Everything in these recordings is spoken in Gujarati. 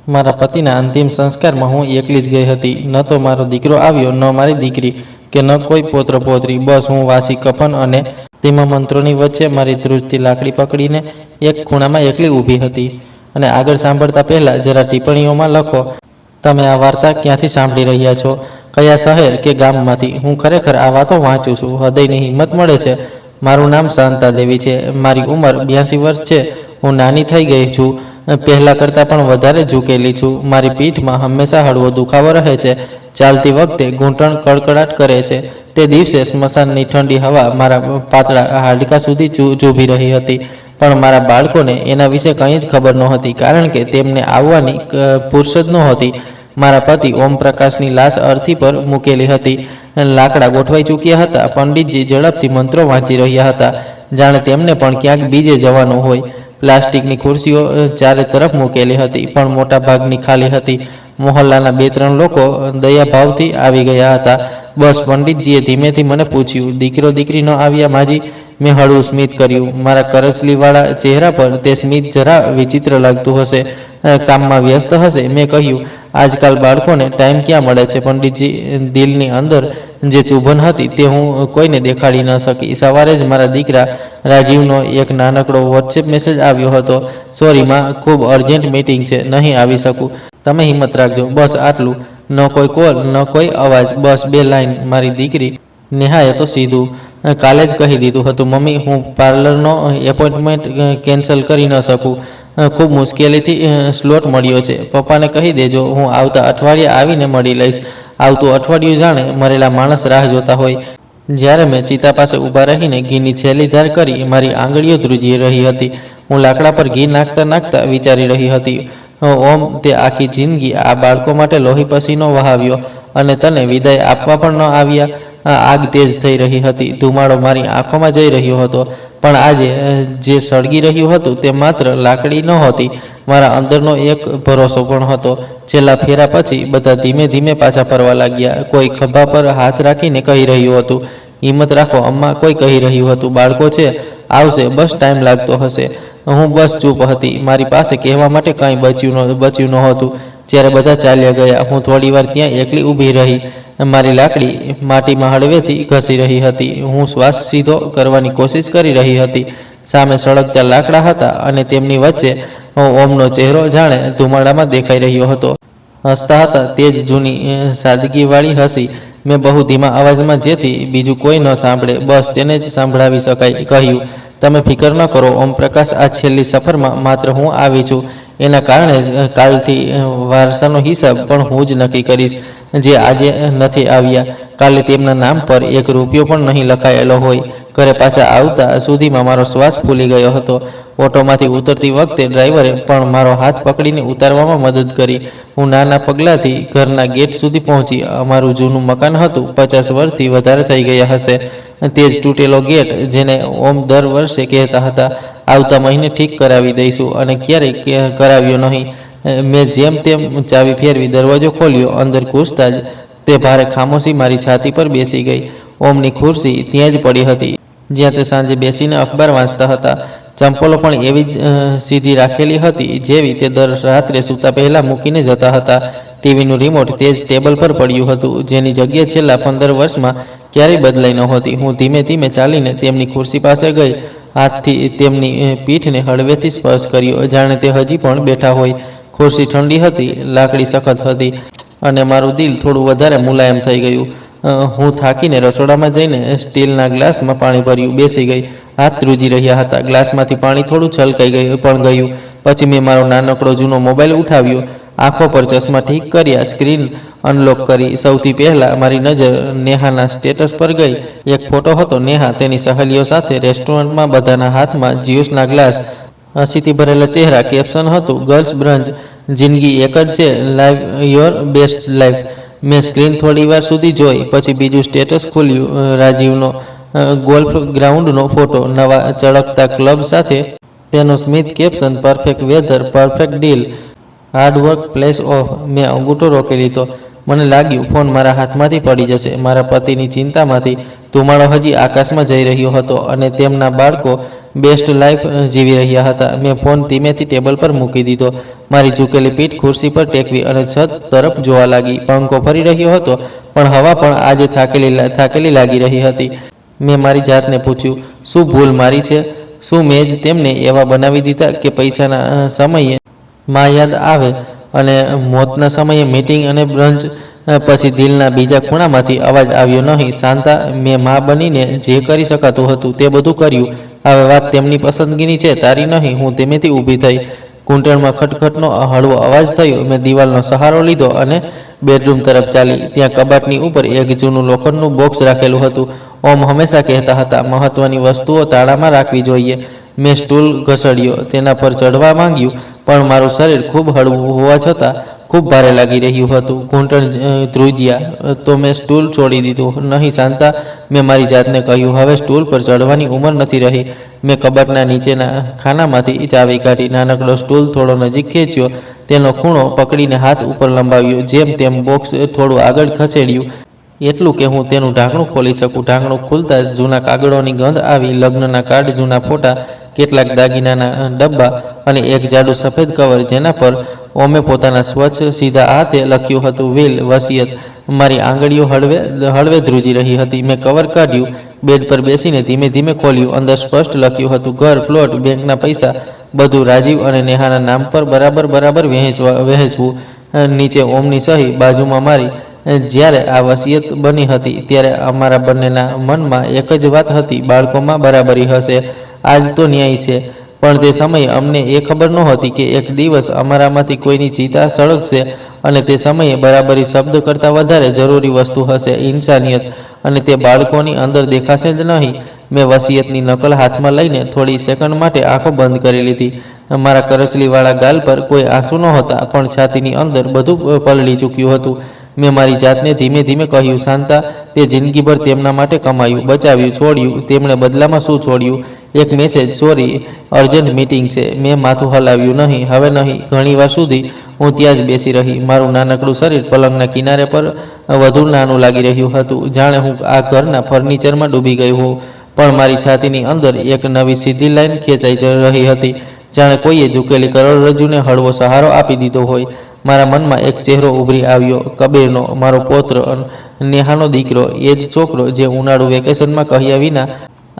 મારા પતિના અંતિમ સંસ્કારમાં હું એકલી જ ગઈ હતી. ન તો મારો દીકરો આવ્યો, ન મારી દીકરી, કે ન કોઈ પૌત્ર પૌત્રી. બસ હું વાસી કફન અને તેમાં મંત્રોની વચ્ચે મારી ધ્રુજતી લાકડી પકડીને એક ખૂણામાં એકલી ઊભી હતી. અને આગળ સાંભળતા પહેલાં જરા ટિપ્પણીઓમાં લખો, તમે આ વાર્તા ક્યાંથી સાંભળી રહ્યા છો, કયા શહેર કે ગામમાંથી. હું ખરેખર આ વાતો વાંચું છું, હૃદયની હિંમત મળે છે. મારું નામ શાંતા દેવી છે. મારી ઉંમર 82 વર્ષ છે. હું નાની થઈ ગઈ છું, પહેલાં કરતાં પણ વધારે ઝૂકેલી છું. મારી પીઠમાં હંમેશા હળવો દુખાવો રહે છે. ચાલતી વખતે ઘૂંટણ કડકડાટ કરે છે. તે દિવસે સ્મશાનની ઠંડી હવા મારા પાતળા હાડકાં સુધી ચૂભી રહી હતી. પણ મારા બાળકોને એના વિશે કંઈ જ ખબર નહોતી, કારણ કે તેમને આવવાની ફુરસદ નહોતી. મારા પતિ ઓમપ્રકાશની લાશ અર્થી પર મૂકેલી હતી. લાકડા ગોઠવાઈ ચૂક્યા હતા. પંડિતજી ઝડપથી મંત્રો વાંચી રહ્યા હતા, જાણે તેમને પણ ક્યાંક બીજે જવાનું હોય. પ્લાસ્ટિકની ખુરશીઓ ચારે તરફ મૂકેલી હતી, પણ મોટા ભાગની ખાલી હતી. મોહલ્લાના 2-3 લોકો દયાભાવથી આવી ગયા હતા. બસ પંડિતજીએ ધીમેથી મને પૂછ્યું, દીકરો દીકરી ન આવ્યા માજી? મેં હળવું સ્મિત કર્યું. મારા કરચલીવાળા ચહેરા પર તે સ્મિત જરા વિચિત્ર લાગતું હશે, કામમાં વ્યસ્ત હશે. મેં કહ્યું, આજકાલ બાળકોને ટાઈમ ક્યાં મળે છે પંડિતજી? દિલની અંદર જે ચુંબન હતી તે હું કોઈને દેખાડી ન શકી. સવારે જ મારા દીકરા રાજીવનો એક નાનકડો વોટ્સએપ મેસેજ આવ્યો હતો, સોરી માં, ખૂબ અર્જન્ટ મીટિંગ છે, નહીં આવી શકું. તમે હિંમત રાખજો. બસ આટલું. ન કોઈ કોલ, ન કોઈ અવાજ, બસ 2 લાઈન. મારી દીકરી નેહાએ તો સીધું કાલે જ કહી દીધું હતું, મમ્મી હું પાર્લરનો એપોઇન્ટમેન્ટ કેન્સલ કરી ન શકું. ખૂબ મુશ્કેલીથી સ્લોટ મળ્યો છે. પપ્પાને કહી દેજો હું આવતા અઠવાડિયે આવીને મળી લઈશ. આવતું અઠવાડિયું જાણે મરેલા માણસ રાહ જોતા હોય. જ્યારે મેં ચિતા પાસે ઊભા રહીને ઘીની છેલ્લી ધાર કરી, મારી આંગળીઓ ધ્રુજી રહી હતી. હું લાકડા પર ઘી નાખતા નાખતા વિચારી રહી હતી, ઓમ, તે આખી જિંદગી આ બાળકો માટે લોહી પસીનો વહાવ્યો અને તને વિદાય આપવા પણ ન આવ્યા. આગ તેજ થઈ રહી હતી. ધુમાડો મારી આંખોમાં જઈ રહ્યો હતો. પણ આજે જે સળગી રહ્યું હતું તે માત્ર લાકડી નહોતી, મારા અંદરનો એક ભરોસો પણ હતો. છેલ્લા ફેરા પછી બધા ધીમે ધીમે પાછા ફરવા લાગ્યા. કોઈ ખભા પર હાથ રાખીને કહી રહ્યું હતું, હિંમત રાખો અમ્મા. કોઈ કહી રહ્યું હતું, બાળકો છે, આવશે, બસ ટાઈમ લાગતો હશે. હું બસ ચૂપ હતી. મારી પાસે કહેવા માટે કંઈ બચ્યું નહોતું. જ્યારે બધા ચાલ્યા ગયા, હું થોડીવાર ત્યાં એકલી ઊભી રહી. મારી લાકડી માટીમાં હળવેથી ઘસી રહી હતી. હું શ્વાસ સીધો કરવાની કોશિશ કરી રહી હતી. સામે સળગતા લાકડા હતા અને તેમની વચ્ચે ઓમનો ચહેરો જાણે ધુમાડામાં દેખાઈ રહ્યો હતો. હસતા હતા, તે જ જૂની સાદગીવાળી હસી. મેં બહુ ધીમા અવાજમાં, જેથી બીજું કોઈ ન સાંભળે, બસ તેને જ સાંભળાવી શકાય, કહ્યું, તમે ફિકર ન કરો ઓમપ્રકાશ. આ છેલ્લી સફરમાં માત્ર હું આવી છું. એના કારણે જ કાલથી વારસાનો હિસાબ પણ હું જ નક્કી કરીશ. જે આજે નથી આવ્યા, કાલે તેમના નામ પર 1 રૂપિયો પણ નહીં લખાયેલો હોય. ઘરે પાછા આવતા સુધીમાં મારો શ્વાસ ફૂલી ગયો હતો. ઓટોમાંથી ઉતરતી વખતે ડ્રાઈવરે પણ મારો હાથ પકડીને ઉતારવામાં મદદ કરી. હું નાના પગલાંથી ઘરના ગેટ સુધી પહોંચી. અમારું જૂનું મકાન હતું, 50 વર્ષથી વધારે થઈ ગયા હશે. તે જ તૂટેલો ગેટ જેને ઓમ દર વર્ષે કહેતા હતા, આવતા મહિને ઠીક કરાવી દઈશું, અને ક્યારેય કરાવ્યો નહીં. મેં જેમ તેમ ચાવી ફેરવી દરવાજો ખોલ્યો. અંદર ઘૂસતા જ તે ભારે ખામોશી મારી છાતી પર બેસી ગઈ. ઓમની ખુરશી ત્યાં જ પડી હતી, જ્યાં તે સાંજે બેસીને અખબાર વાંચતા હતા. ચંપલો પણ એવી જ સીધી રાખેલી હતી જેવી તે દર રાત્રે સૂતા પહેલાં મૂકીને જતા હતા. ટીવીનું રિમોટ તે જ ટેબલ પર પડ્યું હતું, જેની જગ્યા છેલ્લા 15 વર્ષમાં ક્યારેય બદલાઈ નહોતી. હું ધીમે ધીમે ચાલીને તેમની ખુરશી પાસે ગઈ. હાથથી તેમની પીઠને હળવેથી સ્પર્શ કર્યો, જાણે તે હજી પણ બેઠા હોય. ખુરશી ઠંડી હતી, લાકડી સખત હતી, અને મારું દિલ થોડું વધારે મુલાયમ થઈ ગયું. હું થાકીને રસોડામાં જઈને સ્ટીલના ગ્લાસમાં પાણી ભર્યું, બેસી ગઈ. હાથ ધ્રુજી રહ્યા હતા. ગ્લાસમાંથી પાણી થોડું છલકાઈ ગયું. પછી મેં મારો નાનકડો જૂનો મોબાઈલ ઉઠાવ્યો, આંખો પર ચશ્મા ઠીક કર્યા, સ્ક્રીન અનલોક કરી. સૌથી પહેલાં મારી નજર નેહાના સ્ટેટસ પર ગઈ. એક ફોટો હતો, નેહા તેની સહેલીઓ સાથે રેસ્ટોરન્ટમાં, બધાના હાથમાં જ્યુસના ગ્લાસ, હસીથી ભરેલા ચહેરા. કેપ્શન હતું, ગર્લ્સ બ્રંચ, જિંદગી એક જ છે, લાઈવ યોર બેસ્ટ લાઈફ. મેં સ્ક્રીન થોડી વાર સુધી જોઈ, પછી બીજું સ્ટેટસ ખોલ્યું. રાજીવનો ગોલ્ફ ગ્રાઉન્ડનો ફોટો, નવા ચળકતા ક્લબ સાથે. તેનું સ્મિત caption, perfect weather, perfect deal, hard work place off. મેં અંગૂઠો રોકી લીધો. મને લાગ્યું ફોન મારા હાથમાંથી પડી જશે. મારા પતિની ચિંતામાંથી ધુમાડો હજી આકાશમાં જઈ રહ્યો હતો અને તેમના બાળકો બેસ્ટ લાઈફ જીવી રહ્યા હતા. મેં ફોન ધીમેથી ટેબલ પર મૂકી દીધો. મારી ઝૂકેલી પીઠ ખુરશી પર ટેકવી અને છત તરફ જોવા લાગી. પંખો ફરી રહ્યો હતો પણ હવા પણ આજે થાકેલી લાગી રહી હતી. મેં મારી જાતને પૂછ્યું, શું ભૂલ મારી છે? શું મેં જ તેમને એવા બનાવી દીધા કે પૈસાના સમયે માં યાદ આવે અને મોતના સમયે મીટિંગ અને બ્રંચ? પછી દિલના બીજા ખૂણામાંથી અવાજ આવ્યો, નહીં શાંતા, મેં માં બનીને જે કરી શકાતું હતું તે બધું કર્યું. હવે વાત તેમની પસંદગીની છે, તારી નહીં. હું ધીમેથી ઊભી થઈ. ઘૂંટણમાં ખટખટનો હળવો અવાજ થયો. મેં દિવાલનો સહારો લીધો અને બેડરૂમ તરફ ચાલી. ત્યાં કબાટની ઉપર એક જૂનું લોખંડનું બોક્સ રાખેલું હતું. ઓમ હંમેશા કહેતા હતા, મહત્વની વસ્તુઓ તાળામાં રાખવી જોઈએ. મેં સ્ટૂલ ઘસડ્યો, તેના પર ચડવા માંગ્યું, પણ મારું શરીર ખૂબ હળવું હોવા છતાં ખૂબ ભારે લાગી રહ્યું હતું. ઘૂંટણ ધ્રુજ્યા તો મેં સ્ટૂલ છોડી દીધું. નહીં શાંતા, મેં મારી જાતને કહ્યું, હવે સ્ટૂલ પર ચડવાની ઉંમર નથી રહી. મેં કબાટના નીચેના ખાનામાંથી ચાવી કાઢી. નાનકડો સ્ટૂલ થોડો નજીક ખેંચ્યો, તેનો ખૂણો પકડીને હાથ ઉપર લંબાવ્યો. જેમ તેમ બોક્સ થોડું આગળ ખસેડ્યું, એટલું કે હું તેનું ઢાંકણું ખોલી શકું. ઢાંકણું ખુલતા જ જૂના કાગળોની ગંધ આવી. લગ્નના કાર્ડ, જૂના ફોટા, કેટલાક દાગીનાના ડબ્બા અને એક જાડું સફેદ કવર જેના પર ઓમે પોતાના સ્વચ્છ સીધા હાથે લખ્યું હતું, વિલ, વસિયત. મારી આંગળીઓ હળવે ધ્રુજી રહી હતી. મેં કવર કાઢ્યું, બેડ પર બેસીને ધીમે ધીમે ખોલ્યું. અંદર સ્પષ્ટ લખ્યું હતું, ઘર, પ્લોટ, બેંકના પૈસા, બધું રાજીવ અને નેહાના નામ પર બરાબર વહેંચવું. નીચે ઓમની સહી, બાજુમાં મારી. જ્યારે આ વસિયત બની હતી ત્યારે અમારા બંનેના મનમાં એક જ વાત હતી, બાળકોમાં બરાબરી હશે. આજ તો ન્યાય છે. પણ તે સમયે અમને એ ખબર નહોતી કે એક દિવસ અમારામાંથી કોઈની ચિતા સળગશે અને તે સમયે બરાબરી શબ્દ કરતાં વધારે જરૂરી વસ્તુ હશે, ઇન્સાનિયત. અને તે બાળકોની અંદર દેખાશે જ નહીં. મેં વસિયતની નકલ હાથમાં લઈને થોડી સેકન્ડ માટે આંખો બંધ કરી લીધી. મારા કરચલીવાળા ગાલ પર કોઈ આંસુ નહોતા, પણ છાતીની અંદર બધું પલળી ચૂક્યું હતું. મેં મારી જાતને ધીમે ધીમે કહ્યું, શાંતા, તે જિંદગીભર તેમના માટે કમાયું, બચાવ્યું, છોડ્યું. તેમણે બદલામાં શું છોડ્યું? એક મેસેજ, સોરી, અર્જન્ટ મીટિંગ છે. મેં માથું હલાવ્યું, નહીં, હવે નહીં. ઘણીવાર સુધી હું ત્યાં જ બેસી રહી. મારું નાનકડું શરીર પલંગના કિનારે પર વધુ નાનું લાગી રહ્યું હતું, જાણે હું આ ઘરના ફર્નિચરમાં ડૂબી ગઈ હોઉં. પણ મારી છાતીની અંદર એક નવી સીધી લાઈન ખેંચાઈ રહી હતી, જાણે કોઈએ ઝૂકેલી કરોડરજ્જુને હળવો સહારો આપી દીધો હોય. મારા મનમાં એક ચહેરો ઉભરી આવ્યો, કબીરનો, મારો પૌત્ર, નેહાનો દીકરો, એ જ છોકરો જે ઉનાળુ વેકેશનમાં કહ્યા વિના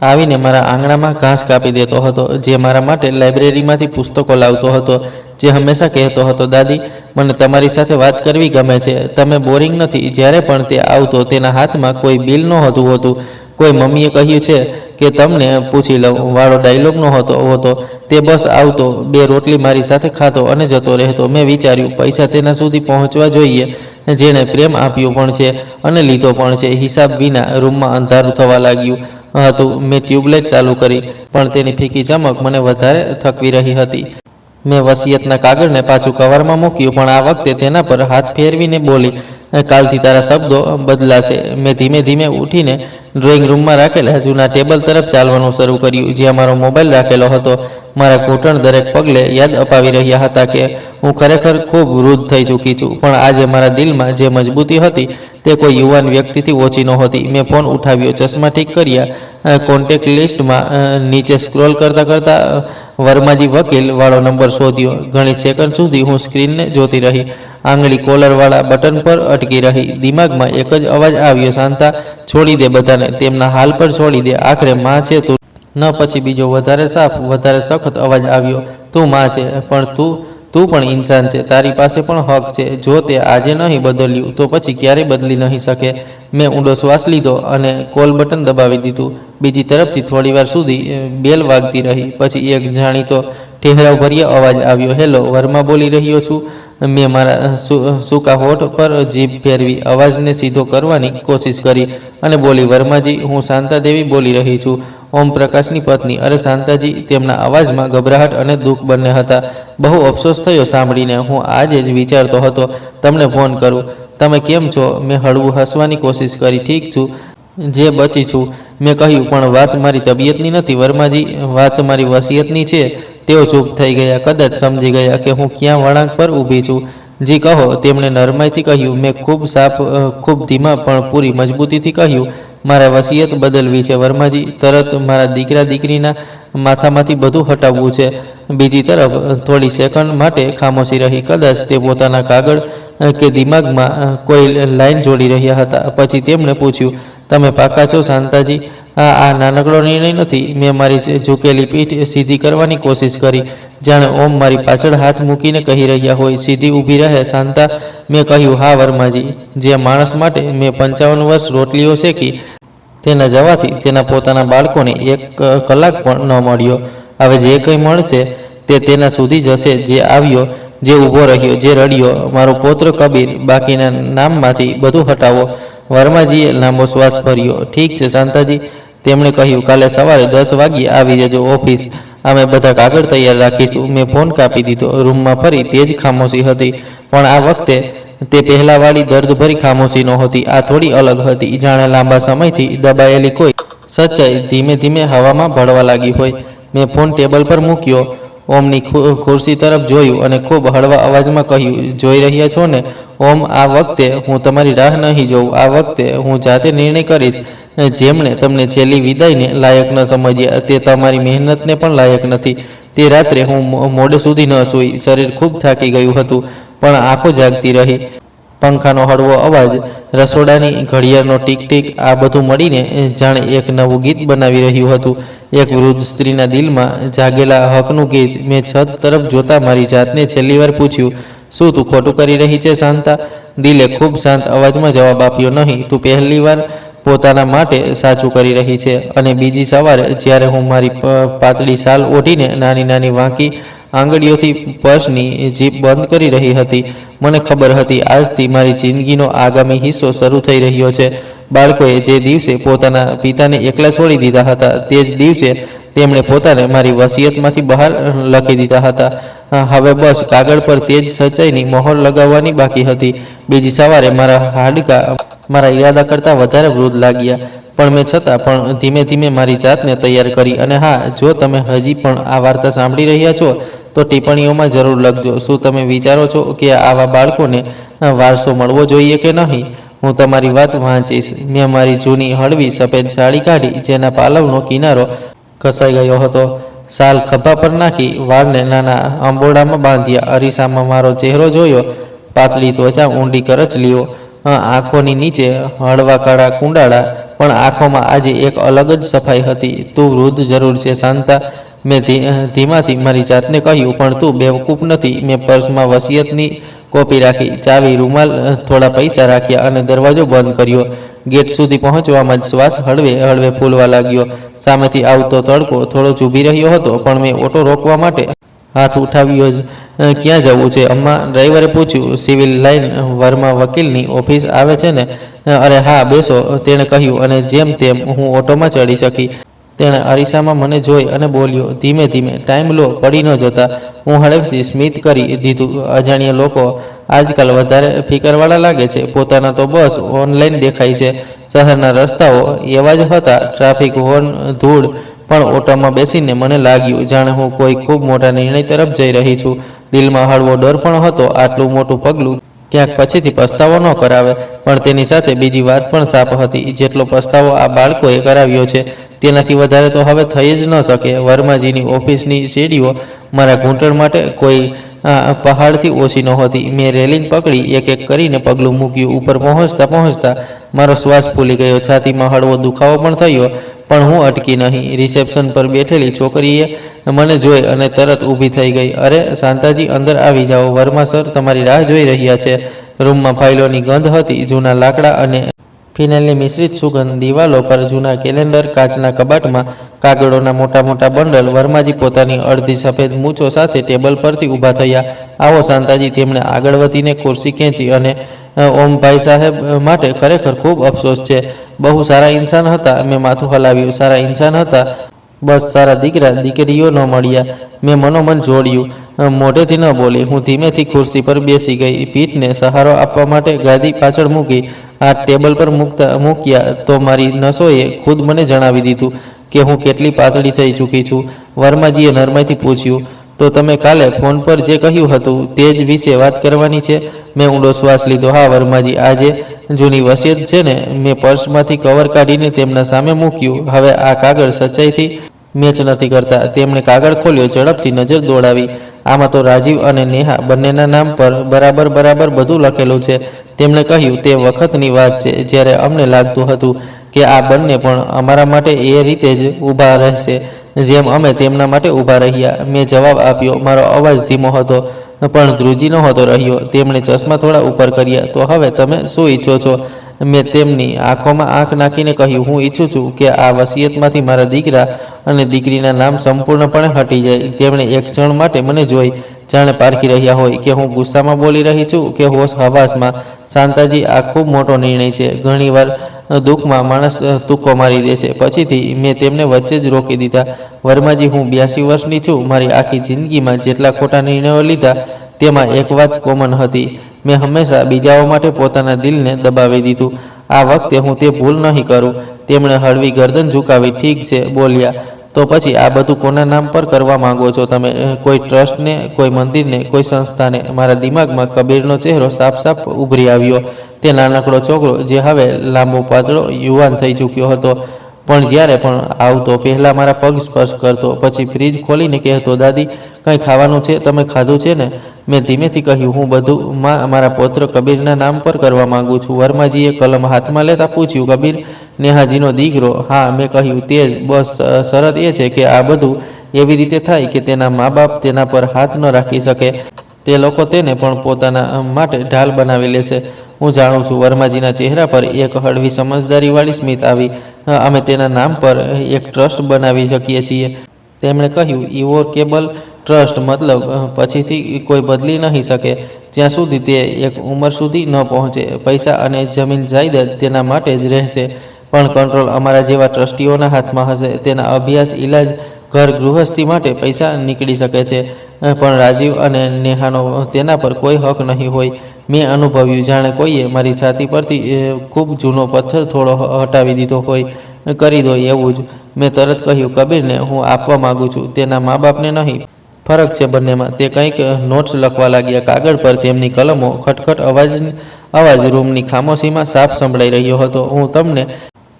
આવીને મારા આંગણામાં ઘાસ કાપી દેતો હતો, જે મારા માટે લાઇબ્રેરીમાંથી પુસ્તકો લાવતો હતો, જે હંમેશા કહેતો હતો, દાદી, મને તમારી સાથે વાત કરવી ગમે છે, તમે બોરિંગ નથી. જ્યારે પણ તે આવતો, તેના હાથમાં કોઈ બિલ નહોતું હોતું. કોઈ મમ્મીએ કહ્યું છે કે તમને પૂછી લઉં વાળો ડાયલોગ નહોતો. તે બસ આવતો, બે રોટલી મારી સાથે ખાતો અને જતો રહેતો. મેં વિચાર્યું, પૈસા તેના સુધી પહોંચવા જોઈએ જેણે પ્રેમ આપ્યો પણ છે અને લીધો પણ છે. હિસાબ વિના રૂમમાં અંધારું થવા લાગ્યું હતું. મેં ટ્યુબલાઇટ ચાલુ કરી, પણ તેની ફીકી ચમક મને વધારે થકવી રહી હતી. મેં વસિયતના કાગળને પાછું કવરમાં મૂક્યું, પણ આ વખતે તેના પર હાથ ફેરવીને બોલી, કાલથી તારા શબ્દો બદલાશે. મેં ધીમે ધીમે ઉઠીને ડ્રોઈંગ રૂમમાં રાખેલા જૂના ટેબલ તરફ ચાલવાનું શરૂ કર્યું, જ્યાં મારો મોબાઈલ રાખેલો હતો. મારા ઘૂંટણ દરેક પગલે યાદ અપાવી રહ્યા હતા કે હું ખરેખર ખૂબ વૃદ્ધ થઈ ચૂકી છું. પણ આજે મારા દિલમાં જે મજબૂતી હતી તે કોઈ યુવાન વ્યક્તિથી ઓછી નહોતી. મેં ફોન ઉઠાવ્યો, ચશ્મા ઠીક કર્યા, કોન્ટેક્ટ લિસ્ટમાં નીચે સ્ક્રોલ કરતાં વર્માજી વકીલ વાળો નંબર શોધ્યો. ઘણી સેકન્ડ સુધી હું સ્ક્રીનને જોતી રહી. આંગળી કોલરવાળા બટન પર અટકી રહી. દિમાગમાં એક જ અવાજ આવ્યો, શાંતા, છોડી દે બધાને, તેમના હાલ પર છોડી દે. આખરે માં છે તું ન. પછી બીજો વધારે સાફ, વધારે સખત અવાજ આવ્યો, તું માં છે, પણ તું પણ ઇન્સાન છે. તારી પાસે પણ હક છે. જો તે આજે નહીં બદલ્યું તો પછી ક્યારેય બદલી નહીં શકે. મેં ઊંડો શ્વાસ લીધો અને કોલ બટન દબાવી દીધું. બીજી તરફથી થોડીવાર સુધી બેલ વાગતી રહી. પછી એક જાણીતો ઠેહરાવભર્યો અવાજ આવ્યો, હેલો, વર્મા બોલી રહ્યો છું. મેં મારા સૂકા હોઠ પર જીભ ફેરવી, અવાજને સીધો કરવાની કોશિશ કરી અને બોલી, વર્માજી, હું શાંતા દેવી બોલી રહી છું, ઓમ પ્રકાશની પત્ની. અરે શાંતાજી. તેમના અવાજમાં ગભરાહટ અને દુઃખ બંને હતા. બહુ અફસોસ થયો સાંભળીને. હું આજે જ વિચારતો હતો તમને ફોન કરું. તમે કેમ છો? મેં હળવું હસવાની કોશિશ કરી. ઠીક છું, જે બચી છું, મેં કહ્યું, પણ વાત મારી તબિયતની નથી વર્માજી, વાત મારી વસિયતની છે. તેઓ ચૂપ થઈ ગયા, કદાચ સમજી ગયા કે હું ક્યાં વળાંક પર ઊભી છું. જી કહો, તેમણે નરમાઈથી કહ્યું. મેં ખૂબ સાફ, ખૂબ ધીમા પણ પૂરી મજબૂતીથી કહ્યું, મારે વસિયત બદલવી છે વર્માજી. તરત મારા દીકરા દીકરીના માથામાંથી બધું હટાવવું છે. બીજી તરફ થોડી સેકન્ડ માટે ખામોશી રહી. કદાચ તે પોતાના કાગળ કે દિમાગમાં કોઈ લાઈન જોડી રહ્યા હતા. પછી તેમણે પૂછ્યું, તમે પાક્કા છો શાંતાજી? આ નાનકડો નિર્ણય નથી. મેં મારી ઝૂકેલી પીઠ સીધી કરવાની કોશિશ કરી, જાણે ઓમ મારી પાછળ હાથ મૂકીને કહી રહ્યા હોય, સીધી ઊભી રહે શાંતા. મેં કહ્યું, હા વર્માજી. જે માણસ માટે મેં 55 વર્ષ રોટલીઓ શેકી, તેના જવાથી તેના પોતાના બાળકોને 1 કલાક પણ ન મળ્યો. હવે જે કંઈ મળશે તે તેના સુધી જશે. જે આવ્યો, જે ઊભો રહ્યો, જે રડ્યો, મારો પૌત્ર કબીર, બાકીના નામમાંથી બધું હટાવો. વર્માજીએ લાંબો શ્વાસ ભર્યો. ઠીક છે શાંતાજી. તેમણે કહ્યું, કાલે સવારે 10 વાગ્યે આવી જજો ઓફિસ. અમે બધા કાગળ તૈયાર રાખીશું. મેં ફોન કાપી દીધો. રૂમમાં ફરી તે જ ખામોશી હતી, પણ આ વખતે તે પહેલાંવાળી દર્દભરી ખામોશી નહોતી. આ થોડી અલગ હતી, જાણે લાંબા સમયથી દબાયેલી કોઈ સચ્ચાઈ ધીમે ધીમે હવામાં ભળવા લાગી હોય. મેં ફોન ટેબલ પર મૂક્યો, ઓમની ખુરશી તરફ જોયું અને ખૂબ હળવા અવાજમાં કહ્યું, જોઈ રહ્યા છો ને ઓમ, આ વખતે હું તમારી રાહ નહીં જોઉં. આ વખતે હું જાતે નિર્ણય કરીશ. જેમણે તમને છેલ્લી વિદાયને લાયક ન સમજ્યા, તે તમારી મહેનતને પણ લાયક નથી. તે રાત્રે હું મોડે સુધી ન સૂઈ. શરીર ખૂબ થાકી ગયું હતું, પણ આંખો જાગતી રહી. પંખાનો હળવો અવાજ, રસોડાની ઘડિયાળનો ટીક ટીક, આ બધું મળીને જાણે એક નવું ગીત બનાવી રહ્યું હતું. એક વૃદ્ધ સ્ત્રીના દિલમાં જાગેલા હકનું ગીત. મેં છત તરફ જોતા મારી જાતને છેલ્લી વાર પૂછ્યું, શું તું ખોટું કરી રહી છે શાંતા? દિલે ખૂબ શાંત અવાજમાં જવાબ આપ્યો, નહીં. તું પહેલી વાર પોતાના માટે સાચું કરી રહી છે. અને બીજી સવારે જ્યારે હું મારી પાતળી શાલ ઓઢીને નાની નાની વાંકી આંગળીઓથી પર્સની જીપ બંધ કરી રહી હતી, મને ખબર હતી આજથી મારી જિંદગીનો આગામી હિસ્સો શરૂ થઈ રહ્યો છે. બાળકોએ જે દિવસે પોતાના પિતાને એકલા છોડી દીધા હતા, તે જ દિવસે તેમણે પોતાને મારી વસિયતમાંથી બહાર લખી દીધા હતા. હવે બસ કાગળ પર તે જ સચ્ચાઈની મહોર લગાવવાની બાકી હતી. બીજી સવારે મારા હાડકાં મારા ઈરાદા કરતાં વધારે વૃદ્ધ લાગ્યા, પણ મેં છતાં પણ ધીમે ધીમે મારી જાતને તૈયાર કરી. અને હા, જો તમે હજી પણ આ વાર્તા સાંભળી રહ્યા છો તો ટિપ્પણીઓમાં જરૂર લખજો, શું તમે વિચારો છો કે આવા બાળકોને વારસો મળવો જોઈએ કે નહીં? હું તમારી વાત વાંચીશ. મેં મારી જૂની હળવી સફેદ સાડી કાઢી, જેના પાલવનો કિનારો ઘસાઈ ગયો હતો. શાલ ખભા પર નાખી, વાળને નાના અંબોડામાં બાંધ્યા. અરીસામાં મારો ચહેરો જોયો. પાતળી ત્વચા, ઊંડી કરચલીઓ, આંખોની નીચે હળવા કાળા કુંડાળા, પણ આંખોમાં આજે એક અલગ જ સફાઈ હતી. તું વૃદ્ધ જરૂર છે શાંતા, મેં ધીમાથી મારી જાતને કહ્યું, પણ તું બેવકૂફ નથી. મેં પર્સમાં વસિયતની કોપી રાખી, ચાવી, રૂમાલ, થોડા પૈસા રાખ્યા અને દરવાજો બંધ કર્યો. ગેટ સુધી પહોંચવામાં જ શ્વાસ હળવે હળવે ફૂલવા લાગ્યો. સામેથી આવતો તડકો થોડો ચૂભી રહ્યો હતો, પણ મેં ઓટો રોકવા માટે હાથ ઉઠાવ્યો જ. ક્યાં જવું છે અમ્મા? ડ્રાઈવરે પૂછ્યું. સિવિલ લાઈન, વર્મા વકીલની ઓફિસ આવે છે ને? અરે હા, બેસો, તેણે કહ્યું, અને જેમ તેમ હું ઓટોમાં ચડી શકી. તેણે અરીસામાં મને જોઈ અને બોલ્યો, ધીમે ધીમે, ટાઈમ લો, પડી ન જતા. હું હળવેથી સ્મિત કરી દીધું. અજાણ્યા લોકો આજકાલ વધારે ફિકરવાળા લાગે છે. પોતાના તો બસ ઓનલાઈન દેખાય છે. શહેરના રસ્તાઓ એવા જ હતા, ટ્રાફિક, હોર્ન, ધૂળ. પણ ઓટોમાં બેસીને મને લાગ્યું જાણે હું કોઈ ખૂબ મોટા નિર્ણય તરફ જઈ રહી છું. દિલમાં હળવો ડર પણ હતો, આટલું મોટું પગલું ક્યાંક પછીથી પસ્તાવો ન કરાવે. પણ તેની સાથે બીજી વાત પણ સાપ હતી, જેટલો પસ્તાવો આ બાળકોએ કરાવ્યો છે તેનાથી વધારે તો હવે થઈ જ ન શકે. વર્માજીની ઓફિસની સીડીઓ મારા ઘૂંટણ માટે કોઈ પહાડથી ઓછી નહોતી. મેં રેલિંગ પકડી, એક એક કરીને પગલું મૂક્યું. ઉપર પહોંચતા મારો શ્વાસ ફૂલી ગયો. છાતીમાં હળવો દુખાવો પણ થયો, પણ હું અટકી નહીં. રિસેપ્શન પર બેઠેલી છોકરીએ મને જોઈ અને તરત ઊભી થઈ ગઈ. અરે શાંતાજી, અંદર આવી જાઓ, વર્મા સર તમારી રાહ જોઈ રહ્યા છે. રૂમમાં ફાઇલોની ગંધ હતી, જૂના લાકડા અને ફિનાઇલની મિશ્રિત સુગંધ. દિવાલો પર જૂના કેલેન્ડર, કાચના કબાટમાં કાગળોના મોટા મોટા બંડલ. વર્માજી પોતાની અડધી સફેદ મૂછો સાથે ટેબલ પરથી ઊભા થયા. આવો શાંતાજી, તેમણે આગળ વધીને ખુરશી ખેંચી. અને ઓમ ભાઈ સાહેબ માટે ખરેખર ખૂબ અફસોસ છે. બહુ સારા ઇન્સાન હતા. મેં માથું હલાવ્યું. સારા ઇન્સાન હતા, બસ સારા દીકરા દીકરીઓ ન મળ્યા. મેં મનોમન જોડ્યું, મોઢેથી ન બોલી. હું ધીમેથી ખુરશી પર બેસી ગઈ, પીઠને સહારો આપવા માટે ગાદી પાછળ મૂકી. આ ટેબલ પર મૂક્યા તો મારી નસોએ ખુદ મને જણાવી દીધું કે હું કેટલી પાતળી થઈ ચૂકી છું. વર્માજીએ નરમાઈથી પૂછ્યું, તો તમે કાલે ફોન પર જે કહ્યું હતું તે જ વિશે વાત કરવાની છે? મેં ઊંડો શ્વાસ લીધો. હા વર્માજી, આજે જૂની વસિયત છે ને, મેં પર્સમાંથી કવર કાઢીને તેમના સામે મૂક્યું. હવે આ કાગળ સચ્ચાઈથી મેચ નથી કરતા. તેમણે કાગળ ખોલ્યો, ઝડપથી નજર દોડાવી. આમાં તો રાજીવ અને નેહા બંનેના નામ પર બરાબર બધું લખેલું છે. તેમણે કહ્યું, તે વખતની વાત છે જ્યારે અમને લાગતું હતું કે આ બંને પણ અમારા માટે એ રીતે જ ઊભા રહેશે જેમ અમે તેમના માટે ઊભા રહ્યા. મેં જવાબ આપ્યો. મારો અવાજ ધીમો હતો પણ ધ્રુજી નહોતો રહ્યો. તેમણે ચશ્મા થોડા ઉપર કર્યા. તો હવે તમે શું ઈચ્છો છો? મેં તેમની આંખોમાં આંખ નાખીને કહ્યું, હું ઈચ્છું છું કે આ વસિયતમાંથી મારા દીકરા અને દીકરીના નામ સંપૂર્ણપણે હટી જાય. તેમણે એક ક્ષણ માટે મને જોઈ, જાણે પારખી રહ્યા હોય કે હું ગુસ્સામાં બોલી રહી છું કે હોશ હવાસમાં. શાંતાજી, આ ખૂબ મોટો નિર્ણય છે. ઘણીવાર દુઃખમાં માણસ તુક્કો મારી દે છે. પછીથી મેં તેમને વચ્ચે જ રોકી દીધા. વર્માજી, હું 82 વર્ષની છું. મારી આખી જિંદગીમાં જેટલા ખોટા નિર્ણયો લીધા તેમાં એક વાત કોમન હતી. મેં હંમેશા બીજાઓ માટે પોતાના દિલને દબાવી દીધું. આ વખતે હું તે ભૂલ નહીં કરું. તેમણે હળવી ગરદન ઝુકાવી. ઠીક છે, બોલ્યા. તો પછી આ બધું કોના નામ પર કરવા માંગો છો તમે? કોઈ ટ્રસ્ટને, કોઈ મંદિરને, કોઈ સંસ્થાને? મારા દિમાગમાં કબીરનો ચહેરો સાફ ઉભરી આવ્યો. તે નાનકડો છોકરો જે હવે લાંબો પાતળો યુવાન થઈ ચૂક્યો હતો, પણ જ્યારે પણ આવતો પહેલાં મારા પગ સ્પર્શ કરતો, પછી ફ્રીજ ખોલીને કહેતો, દાદી, કંઈ ખાવાનું છે? તમે ખાધું છે ને? મેં ધીમેથી કહ્યું, હું બધું મારા પૌત્ર કબીરના નામ પર કરવા માંગુ છું. વર્માજીએ કલમ હાથમાં લેતા પૂછ્યું, કબીર નેહાજીનો દીકરો? હા, મેં કહ્યું. તે બસ શરત એ છે કે આ બધું એવી રીતે થાય કે તેના મા બાપ તેના પર હાથ ન રાખી શકે. તે લોકો તેને પણ પોતાના માટે ઢાલ બનાવી લેશે. હું જાણું છું. વર્માજીના ચહેરા પર એક હળવી સમજદારીવાળી સ્મિત આવી. અમે તેના નામ પર એક ટ્રસ્ટ બનાવી શકીએ છીએ. તેમણે કહ્યું, ઇવોકેબલ ટ્રસ્ટ? મતલબ પછીથી કોઈ બદલી નહીં શકે જ્યાં સુધી તે એક ઉંમર સુધી ન પહોંચે. પૈસા અને જમીન જાયદાદ તેના માટે જ રહેશે, પણ કંટ્રોલ અમારા જેવા ટ્રસ્ટીઓના હાથમાં હશે. તેના અભ્યાસ, ઇલાજ, ઘર ગૃહસ્થી માટે પૈસા નીકળી શકે છે, પણ રાજીવ અને નેહાનો તેના પર કોઈ હક નહીં હોય. મેં અનુભવ્યું જાણે કોઈએ મારી છાતી પરથી ખૂબ જૂનો પથ્થર થોડો હટાવી દીધો હોય. કરી દો એવું જ. મેં તરત કહ્યું, કબીરને હું આપવા માગું છું, તેના મા બાપને નહીં. ફરક છે બંનેમાં. તે કંઈક નોટ્સ લખવા લાગ્યા કાગળ પર. તેમની કલમો ખટખટ અવાજ રૂમની ખામોશીમાં સાફ સંભળાઈ રહ્યો હતો. હું તમને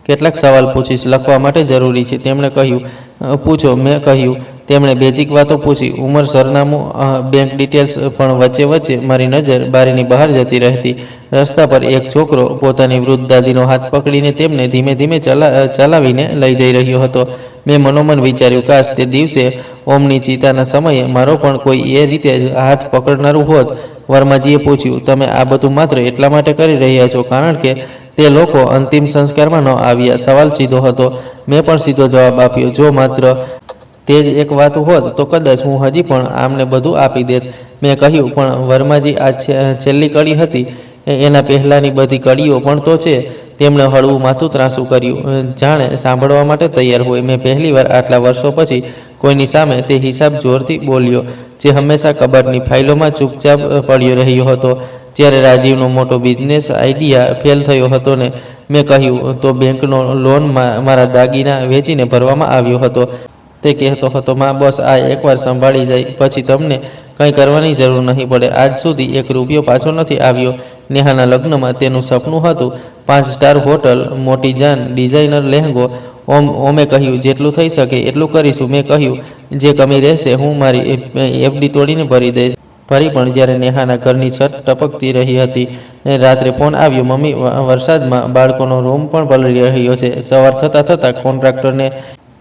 કેટલાક સવાલ પૂછીશ, લખવા માટે જરૂરી છે. તેમણે કહ્યું, પૂછો. મેં કહ્યું. તેમણે બેઝિક વાતો પૂછી, ઉંમર, સરનામું, બેંક ડિટેલ્સ, પણ વચ્ચે મારી નજર બારીની બહાર જતી રહેતી. રસ્તા પર એક છોકરો પોતાની વૃદ્ધ દાદીનો હાથ પકડીને તેમને ધીમે ધીમે ચલાવીને લઈ જઈ રહ્યો હતો. મેં મનોમન વિચાર્યું, કાશ તે દિવસે ઓમની ચિતાના સમયે મારો પણ કોઈ એ રીતે જ હાથ પકડનારું હોત. વર્માજીએ પૂછ્યું, તમે આ બધું માત્ર એટલા માટે કરી રહ્યા છો કારણ કે તે લોકો અંતિમ સંસ્કારમાં ન આવ્યા? સવાલ સીધો હતો. મેં પણ સીધો જવાબ આપ્યો. જો માત્ર તે જ એક વાત હોત તો કદાચ હું હજી પણ આમને બધું આપી દેત. મેં કહ્યું, પણ વર્માજી, આ છેલ્લી કડી હતી. એના પહેલાંની બધી કડીઓ પણ તો છે. તેમણે હળવું માથું ત્રાંસું કર્યું, જાણે સાંભળવા માટે તૈયાર હોય. મેં પહેલીવાર આટલા વર્ષો પછી કોઈની સામે તે હિસાબ જોરથી બોલ્યો, જે હંમેશા કબાટની ફાઇલોમાં ચૂપચાપ પડ્યો રહ્યો હતો. જ્યારે રાજીવનો મોટો બિઝનેસ આઈડિયા ફેલ થયો હતો ને, મેં કહ્યું, તો બેંકનો લોન મારા દાગીના વેચીને ભરવામાં આવ્યો હતો. તે કહેતો હતો, માં, બસ આ એકવાર સંભાળી જાય પછી તમને કંઈ કરવાની જરૂર નહીં પડે. આજ સુધી 1 રૂપિયો પાછો નથી આવ્યો. નેહાના લગ્નમાં તેનું સપનું હતું 5 સ્ટાર હોટલ, મોટી જાન, ડિઝાઇનર લહેંગો. ઓમે કહ્યું, જેટલું થઈ શકે એટલું કરીશું. મેં કહ્યું, જે કમી રહેશે હું મારી એફડી તોડીને ભરી દઈશ. ફરી પણ જ્યારે નેહાના ઘરની છત ટપકતી રહી હતી, રાત્રે ફોન આવ્યો, મમ્મી, વરસાદમાં બાળકોનો રૂમ પણ પલળી રહ્યો છે. સવાર થતાં કોન્ટ્રાક્ટરને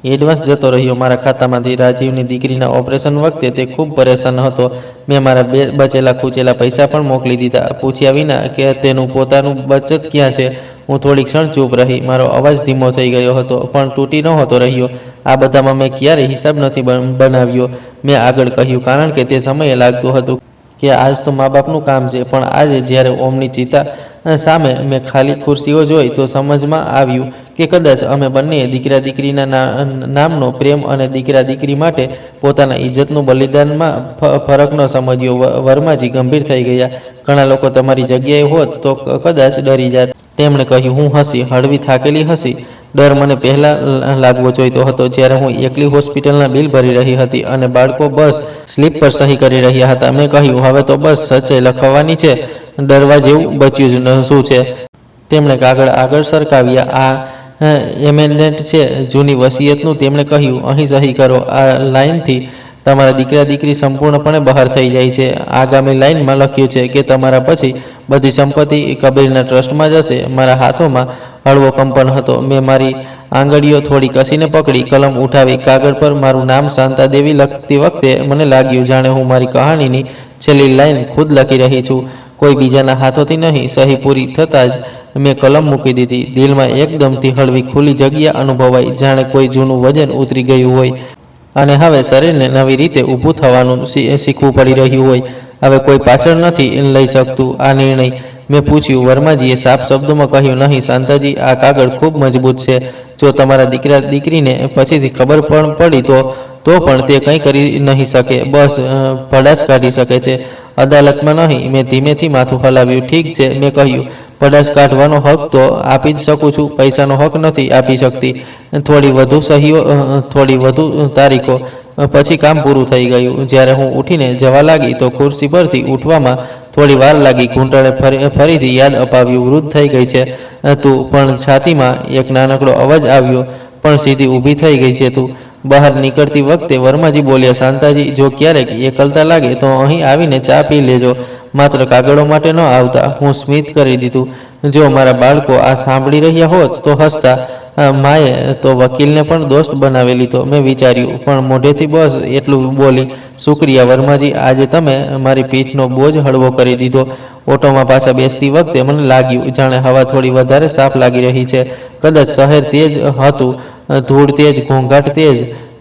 એડવાન્સ જતો રહ્યો મારા ખાતામાંથી. રાજીવની દીકરીના ઓપરેશન વખતે તે ખૂબ પરેશાન હતો. મેં મારા બચેલા ખૂચેલા પૈસા પણ મોકલી દીધા, પૂછ્યા વિના કે તેનું પોતાનું બચત ક્યાં છે. હું થોડી ક્ષણ ચૂપ રહી. મારો અવાજ ધીમો થઈ ગયો હતો, પણ તૂટી નહોતો રહ્યો. આ બધામાં મેં ક્યારેય હિસાબ નથી બનાવ્યો. મેં આગળ કહ્યું, કારણ કે તે સમયે લાગતું હતું કે આજ તો મા બાપનું કામ છે. પણ આજે જ્યારે ઓમની ચિતા સામે મેં ખાલી ખુરશીઓ જોઈ તો સમજમાં આવ્યું કે કદાચ અમે બંને દીકરા દીકરીના નામનો પ્રેમ અને દીકરા દીકરી માટે પોતાના ઇજ્જતનું બલિદાનમાં ફરક ન સમજ્યો. વર્માજી ગંભીર થઈ ગયા. ઘણા લોકો તમારી જગ્યાએ હોત તો કદાચ ડરી જાત. તેમણે કહ્યું. હું હસી, હળવી થાકેલી હસી. ડર મને પહેલાં લાગવો જોઈતો હતો જ્યારે હું એકલી હોસ્પિટલના બિલ ભરી રહી હતી અને બાળકો બસ સ્લીપ પર સહી કરી રહ્યા હતા. મેં કહ્યું, હવે તો બસ સચ્ચાઈ લખવાની છે. ડરવા જેવું બચ્યું જ શું છે? તેમણે કાગળ આગળ સરકાવ્યા. આ એમેન્ડમેન્ટ છે, જૂની વસિયતનું. તેમણે કહ્યું, અહીં સહી કરો. આ લાઇનથી તમારા દીકરા દીકરી સંપૂર્ણપણે બહાર થઈ જાય છે. આગામી લાઇનમાં લખ્યું છે કે તમારા પછી બધી સંપત્તિ કબીરના ટ્રસ્ટમાં જશે. મારા હાથોમાં હળવો કંપન હતો. મેં મારી આંગળીઓ થોડી કસીને પકડી, કલમ ઉઠાવી. કાગળ પર મારું નામ શાંતાદેવી લખતી વખતે મને લાગ્યું જાણે હું મારી કહાણીની છેલ્લી લાઇન ખુદ લખી રહી છું, કોઈ બીજાના હાથોથી નહીં. સહી પૂરી થતાં જ મેં કલમ મૂકી દીધી. દિલમાં એકદમથી હળવી ખુલ્લી જગ્યા અનુભવાઈ, જાણે કોઈ જૂનું વજન ઉતરી ગયું હોય અને હવે શરીરને નવી રીતે ઊભું થવાનું શીખવું પડી રહ્યું હોય. હવે કોઈ પાછળ નથી લઈ શકતું આ નિર્ણય. મેં પૂછ્યું. વર્માજીએ સાફ શબ્દોમાં કહ્યું, નહીં શાંતાજી, આ કાગળ ખૂબ મજબૂત છે. જો તમારા દીકરા દીકરીને પછીથી ખબર પણ પડી તો પણ તે કંઈ કરી નહીં શકે, બસ પડાશ કાઢી શકે છે, અદાલતમાં નહીં. મેં ધીમેથી માથું હલાવ્યું. ઠીક છે, મેં કહ્યું, પડાશ કાઢવાનો હક તો આપી જ શકું છું, પૈસાનો હક નથી આપી શકતી. થોડી વધુ સહીઓ, થોડી વધુ તારીખો, પછી કામ પૂરું થઈ ગયું. જ્યારે હું ઉઠીને જવા લાગી તો ખુરશી પરથી ઉઠવામાં થોડી વાર લાગી. ઘૂંટણે ફરીથી યાદ અપાવ્યું, વૃદ્ધ થઈ ગઈ છે તું. પણ છાતીમાં એક નાનકડો અવાજ આવ્યો, પણ સીધી ઊભી થઈ ગઈ છે તું. બહાર નીકળતી વખતે વર્માજી બોલ્યા, શાંતાજી, જો ક્યારેક એકલતા લાગે તો અહીં આવીને ચા પી લેજો, માત્ર કાગળો માટે ન આવતા. હું સ્મિત કરી દીધું. જો મારા બાળકો આ સાંભળી રહ્યા હોત તો હસતા. માએ તો વકીલને પણ દોસ્ત બનાવી લીધો, મેં વિચાર્યું, પણ મોઢેથી બસ એટલું બોલી, શુક્રિયા વર્માજી, આજે તમે મારી પીઠનો બોજ હળવો કરી દીધો. ઓટોમાં પાછા બેસતી વખતે મને લાગ્યું જાણે હવા થોડી વધારે સાફ લાગી રહી છે. કદાચ શહેર તેજ હતું, ધૂળ તેજ, ઘોંઘાટ તેજ,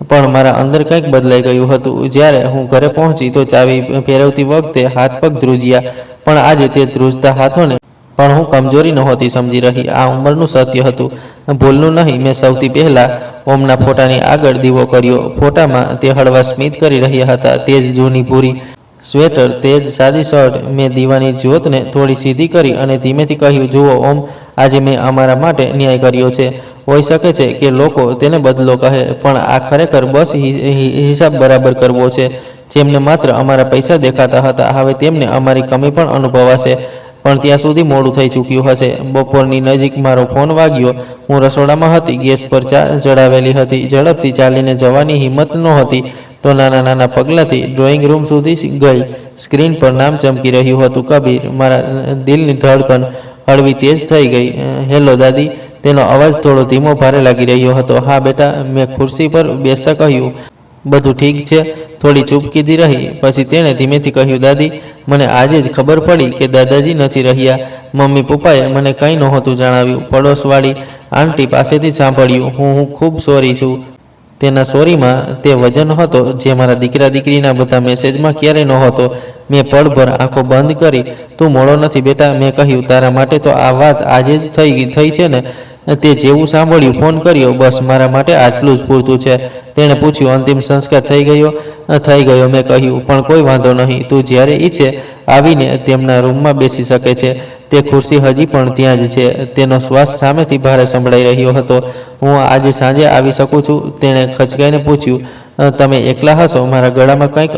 પણ મારા અંદર કંઈક બદલાઈ ગયું હતું. જ્યારે હું ઘરે પહોંચી તો ચાવી ફેરવતી વખતે હાથ પગ ધ્રુજ્યા, પણ આજે તે ધ્રુજતા હાથોને પણ હું કમજોરી નહોતી સમજી રહી. આ ઉંમરનું સત્ય હતું, ભૂલનું નહીં. મેં સૌથી પહેલાં ઓમના ફોટાની આગળ દીવો કર્યો. ફોટામાં તે હળવા સ્મિત કરી રહ્યા હતા. તેજ જૂની ભૂરી સ્વેટર, તેજ સાદી શર્ટ. મેં દીવાની જ્યોતને થોડી સીધી કરી અને ધીમેથી કહ્યું, જુઓ ઓમ, આજે મેં અમારા માટે ન્યાય કર્યો છે. હોઈ શકે છે કે લોકો તેને બદલો કહે, પણ આ ખરેખર બસ હિસાબ બરાબર કરવો છે. જેમને માત્ર અમારા પૈસા દેખાતા હતા, હવે તેમને અમારી કમી પણ અનુભવાશે. પણ ત્યાં સુધી મોડું થઈ ચૂક્યું હશે. બપોરની નજીક મારો ફોન વાગ્યો. હું રસોડામાં હતી, ગેસ પર ચા ચડાવેલી હતી. ઝડપથી ચાલીને જવાની હિંમત નહોતી તો નાના નાના પગલાંથી ડ્રોઈંગ રૂમ સુધી ગઈ. સ્ક્રીન પર નામ ચમકી રહ્યું હતું, કબીર. મારા દિલની ધડકન હળવી તેજ થઈ ગઈ. હેલો દાદી. તેનો અવાજ થોડો ધીમો ભારે લાગી રહ્યો હતો. હા બેટા, મેં ખુરશી પર બેસતા કહ્યું. બધું ઠીક છે? થોડી ચૂપકીદી રહી. પછી તેણે ધીમેથી કહ્યું, દાદી, મને આજે જ ખબર પડી કે દાદાજી નથી રહ્યા. મમ્મી પપ્પાએ મને કંઈ નહોતું જણાવ્યું. પડોશવાળી આંટી પાસેથી સાંભળ્યું. હું ખૂબ સોરી છું. તેના સોરીમાં તે વજન હતો જે મારા દીકરા દીકરીના બધા મેસેજમાં ક્યારેય નહોતો. મેં પળભર આંખો બંધ કરી. તું મોડો નથી બેટા, મેં કહ્યું. તારા માટે તો આ વાત આજે જ થઈ છે ને? તે જેવું સાંભળ્યું ફોન કર્યો. બસ મારા માટે આટલું જ પૂરતું છે. તેણે પૂછ્યું, અંતિમ સંસ્કાર થઈ ગયો? થઈ ગયો, મેં કહ્યું. પણ કોઈ વાંધો નહીં, તું જ્યારે ઈચ્છે આવીને તેમના રૂમમાં બેસી શકે છે. તે ખુરશી હજી પણ ત્યાં જ છે. તેનો શ્વાસ સામેથી ભારે સંભળાઈ રહ્યો હતો. હું આજે સાંજે આવી શકું છું? તેણે ખચકાઈને પૂછ્યું. તમે એકલા હશો? મારા ગળામાં કંઈક